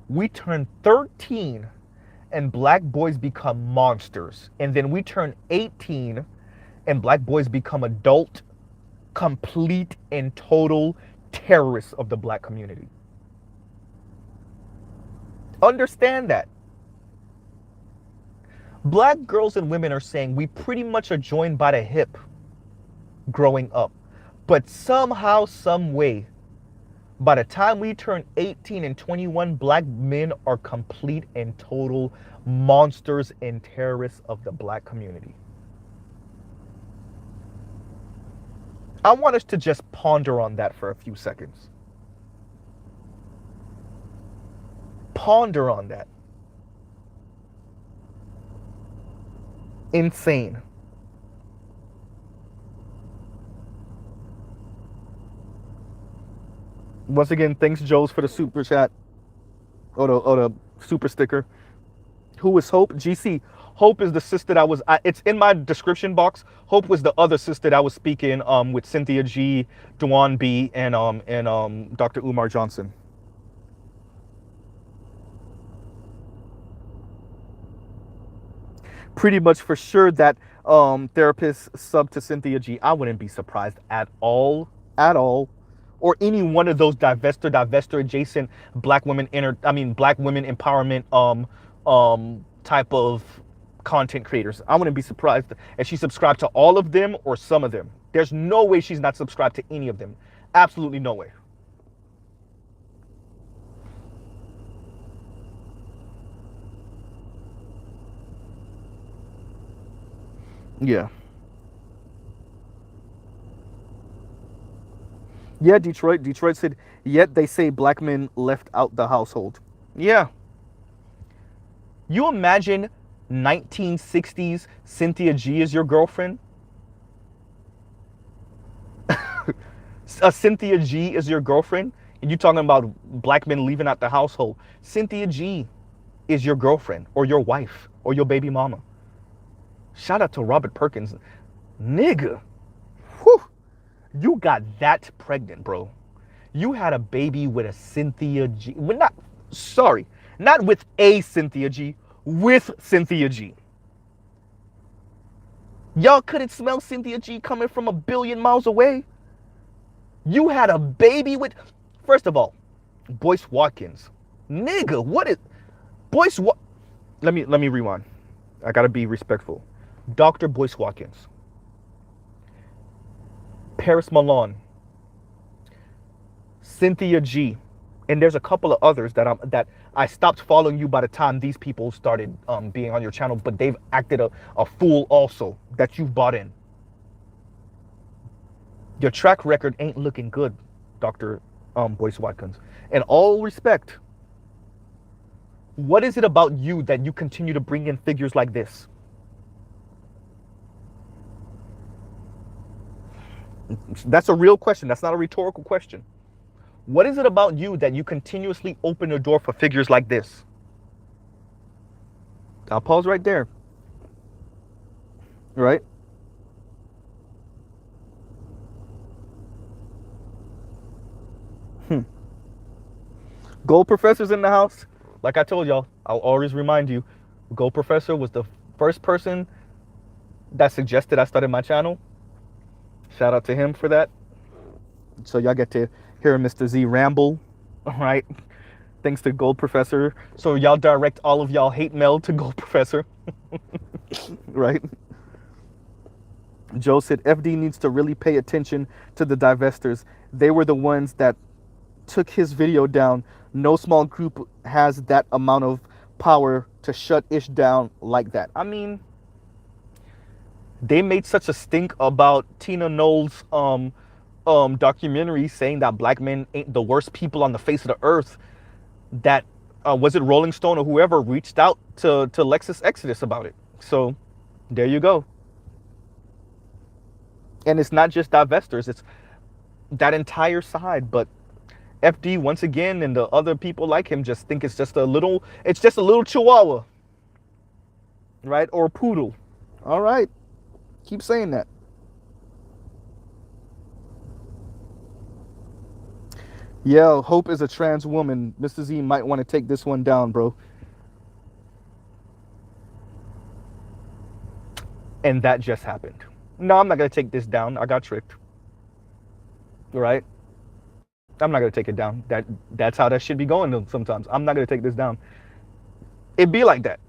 we turn 13 and black boys become monsters. And then we turn 18 and black boys become adult, complete and total terrorists of the black community. Understand that. Black girls and women are saying we pretty much are joined by the hip growing up. But somehow, some way, by the time we turn 18 and 21, black men are complete and total monsters and terrorists of the black community. I want us to just ponder on that for a few seconds. Ponder on that. Insane. Once again, thanks, Joe's, for the super chat. Or the super sticker. Who is Hope? GC. Hope is the sister that was. It's in my description box. Hope was the other sister that was speaking with Cynthia G, Duan B, and Dr. Umar Johnson. Pretty much for sure that therapist sub to Cynthia G. I wouldn't be surprised at all, or any one of those divester adjacent black women black women empowerment type of content creators. I wouldn't be surprised if she subscribed to all of them or some of them. There's no way she's not subscribed to any of them. Absolutely no way. Yeah. Yeah, Detroit. Detroit said, yet they say black men left out the household. Yeah. You imagine 1960s Cynthia G is your girlfriend? Cynthia G is your girlfriend? And you talking about black men leaving out the household. Cynthia G is your girlfriend or your wife or your baby mama. Shout out to Robert Perkins. Nigga. Whew. You got that pregnant, bro. You had a baby with a Cynthia G. Not with a Cynthia G, with Cynthia G. Y'all couldn't smell Cynthia G coming from a billion miles away. You had a baby with, first of all, Boyce Watkins. Nigga, what is let me rewind. I gotta be respectful. Dr. Boyce Watkins. Paris Malone. Cynthia G. And there's a couple of others that I stopped following you by the time these people started being on your channel, but they've acted a fool also that you've bought in. Your track record ain't looking good, Dr. Boyce Watkins. In all respect, what is it about you that you continue to bring in figures like this? That's a real question. That's not a rhetorical question. What is it about you that you continuously open the door for figures like this? I'll pause right there. Right? Gold Professor's in the house. Like I told y'all, I'll always remind you, Gold Professor was the first person that suggested I started my channel. Shout out to him for that. So y'all get to hear Mr. Z ramble, all right? Thanks to Gold Professor. So y'all direct all of y'all hate mail to Gold Professor, right? Joe said, FD needs to really pay attention to the divestors. They were the ones that took his video down. No small group has that amount of power to shut Ish down like that. I mean, they made such a stink about Tina Knowles' documentary saying that black men ain't the worst people on the face of the earth, that was it Rolling Stone or whoever reached out to Lexus Exodus about it. So there you go. And it's not just divestors, it's that entire side. But FD once again and the other people like him just think it's just a little chihuahua, right? Or poodle. All right, keep saying that. Yeah, Hope is a trans woman. Mr. Z might want to take this one down, bro. And that just happened. No, I'm not going to take this down. I got tricked. Right? I'm not going to take it down. That's how that should be going sometimes. I'm not going to take this down. It'd be like that.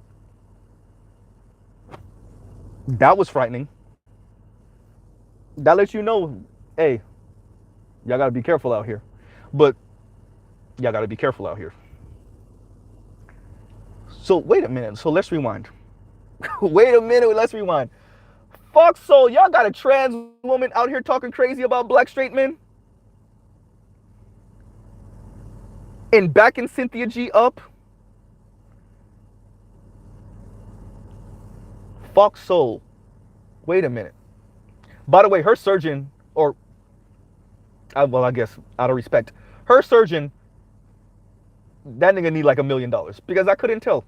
That was frightening. That lets you know, hey, y'all got to be careful out here. But y'all got to be careful out here. So wait a minute. So let's rewind. Wait a minute. Let's rewind. Fuck soul. Y'all got a trans woman out here talking crazy about black straight men? And backing Cynthia G up? Fuck soul. Wait a minute. By the way, her surgeon, or, well, I guess out of respect, her surgeon, that nigga need like $1 million because I couldn't tell.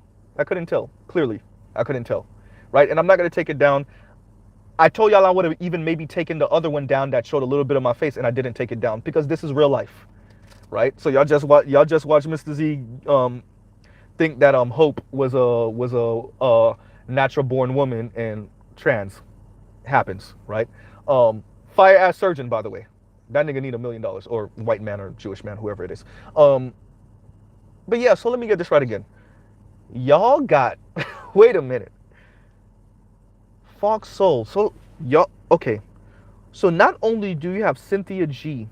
Clearly, I couldn't tell. right? And I'm not gonna take it down. I told y'all I would have even maybe taken the other one down that showed a little bit of my face, and I didn't take it down because this is real life, right? So y'all just watch Mr. Z think that Hope was a natural born woman and trans. Happens, right? Fire ass surgeon, by the way. That nigga need $1 million, or white man or Jewish man, whoever it is. But yeah, so let me get this right again. Y'all got wait a minute. Fox Soul. So y'all okay. So not only do you have Cynthia G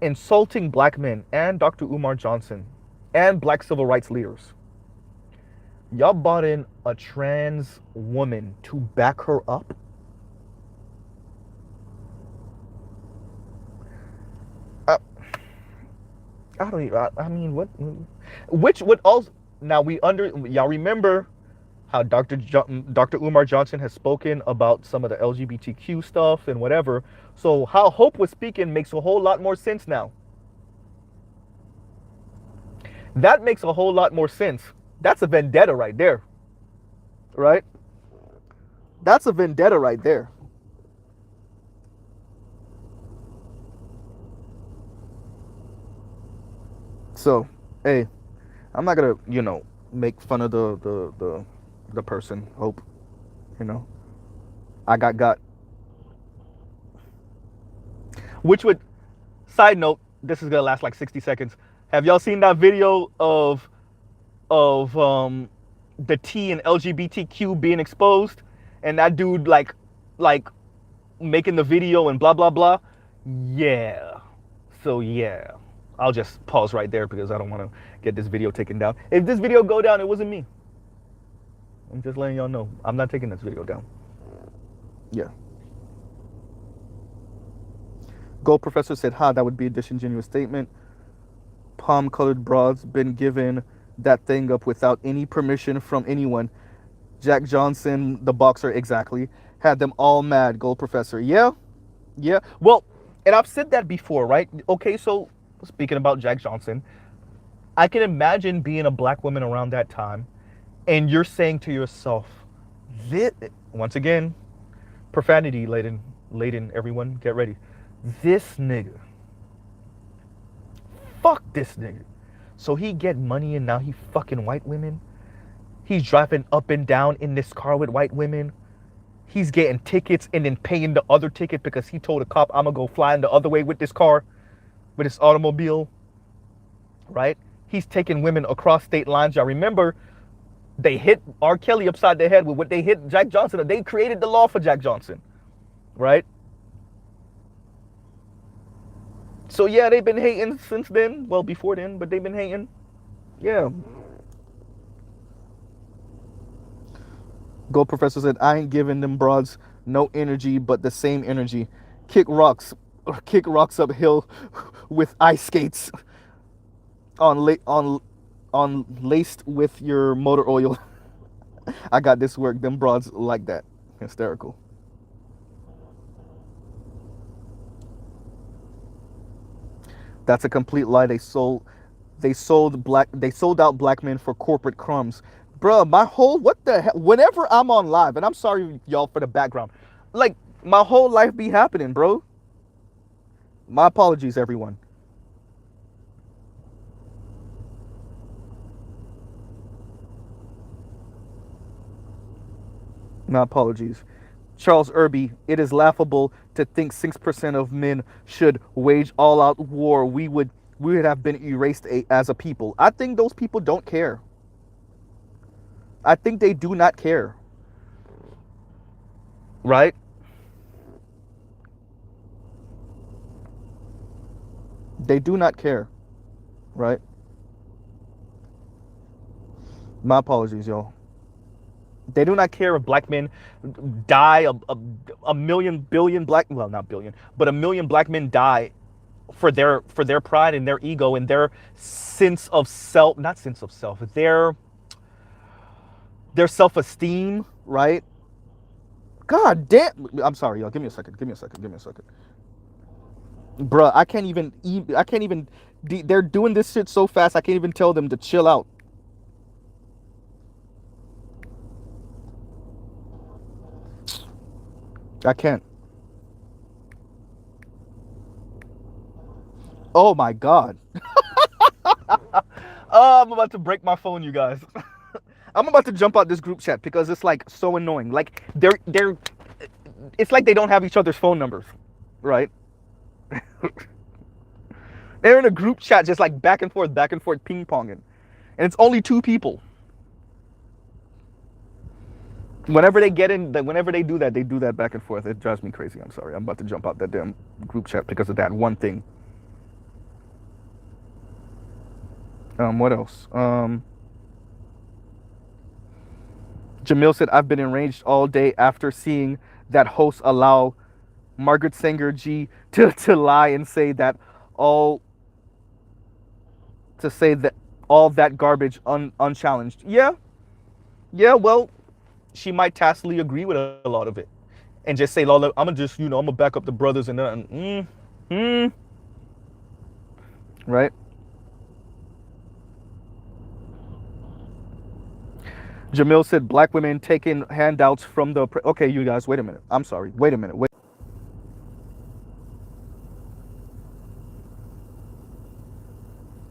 insulting black men and Dr. Umar Johnson and black civil rights leaders, y'all brought in a trans woman to back her up. I don't even, I mean, what? Which would also, now y'all remember how Dr. Umar Johnson has spoken about some of the LGBTQ stuff and whatever. So how Hope was speaking makes a whole lot more sense now. That makes a whole lot more sense. That's a vendetta right there. Right? That's a vendetta right there. So, hey, I'm not gonna, make fun of the person, Hope. I got. Which would, side note, this is gonna last like 60 seconds. Have y'all seen that video of the T and LGBTQ being exposed, and that dude like making the video and blah blah blah? Yeah. So yeah. I'll just pause right there because I don't want to get this video taken down. If this video go down, it wasn't me. I'm just letting y'all know. I'm not taking this video down. Yeah. Gold Professor said, that would be a disingenuous statement. Palm-colored broads been given that thing up without any permission from anyone. Jack Johnson, the boxer, exactly. Had them all mad, Gold Professor. Yeah. Well, and I've said that before, right? Okay, so speaking about Jack Johnson, I can imagine being a black woman around that time, and you're saying to yourself, once again, profanity laden, everyone, get ready. This nigga, fuck this nigga. So he get money and now he fucking white women. He's driving up and down in this car with white women. He's getting tickets and then paying the other ticket because he told a cop, I'm gonna go flying the other way with this car, with his automobile, right? He's taking women across state lines. Y'all remember they hit R. Kelly upside the head with what they hit Jack Johnson. They created the law for Jack Johnson, right? So yeah, they've been hating since then. Well, before then, but they've been hating. Yeah. Gold Professor said, I ain't giving them broads no energy, but the same energy. Kick rocks uphill with ice skates on laced with your motor oil. I got this work. Them broads like that. Hysterical. That's a complete lie. They sold out black men for corporate crumbs. Bruh, my whole, what the hell, whenever I'm on live, and I'm sorry y'all for the background, like my whole life be happening, bro. My apologies, everyone. My apologies. Charles Irby, it is laughable to think 6% of men should wage all-out war. We would have been erased as a people. I think those people don't care. I think they do not care. Right? They do not care. Right? My apologies, y'all. They do not care if black men die. A million billion black, well, not billion, but a million black men die for their pride and their ego and their sense of self, not sense of self, their self-esteem, right? God damn. I'm sorry, y'all. Give me a second. Bruh, I can't even, they're doing this shit so fast, I can't even tell them to chill out. I can't. Oh my God. Oh, I'm about to break my phone, you guys. I'm about to jump out this group chat because it's like so annoying. Like they're it's like they don't have each other's phone numbers, right? They're in a group chat just like back and forth, ping ponging. And it's only two people. Whenever they get in, whenever they do that back and forth. It drives me crazy. I'm sorry. I'm about to jump out that damn group chat because of that one thing. What else? Jamil said, I've been enraged all day after seeing that hosts allow Margaret Sanger G to lie and say that all to say that all that garbage unchallenged. Yeah, well, she might tacitly agree with a lot of it and just say, I'm gonna just, I'm gonna back up the brothers and right. Jamil said black women taking handouts from the okay, you guys, wait a minute. I'm sorry. Wait a minute.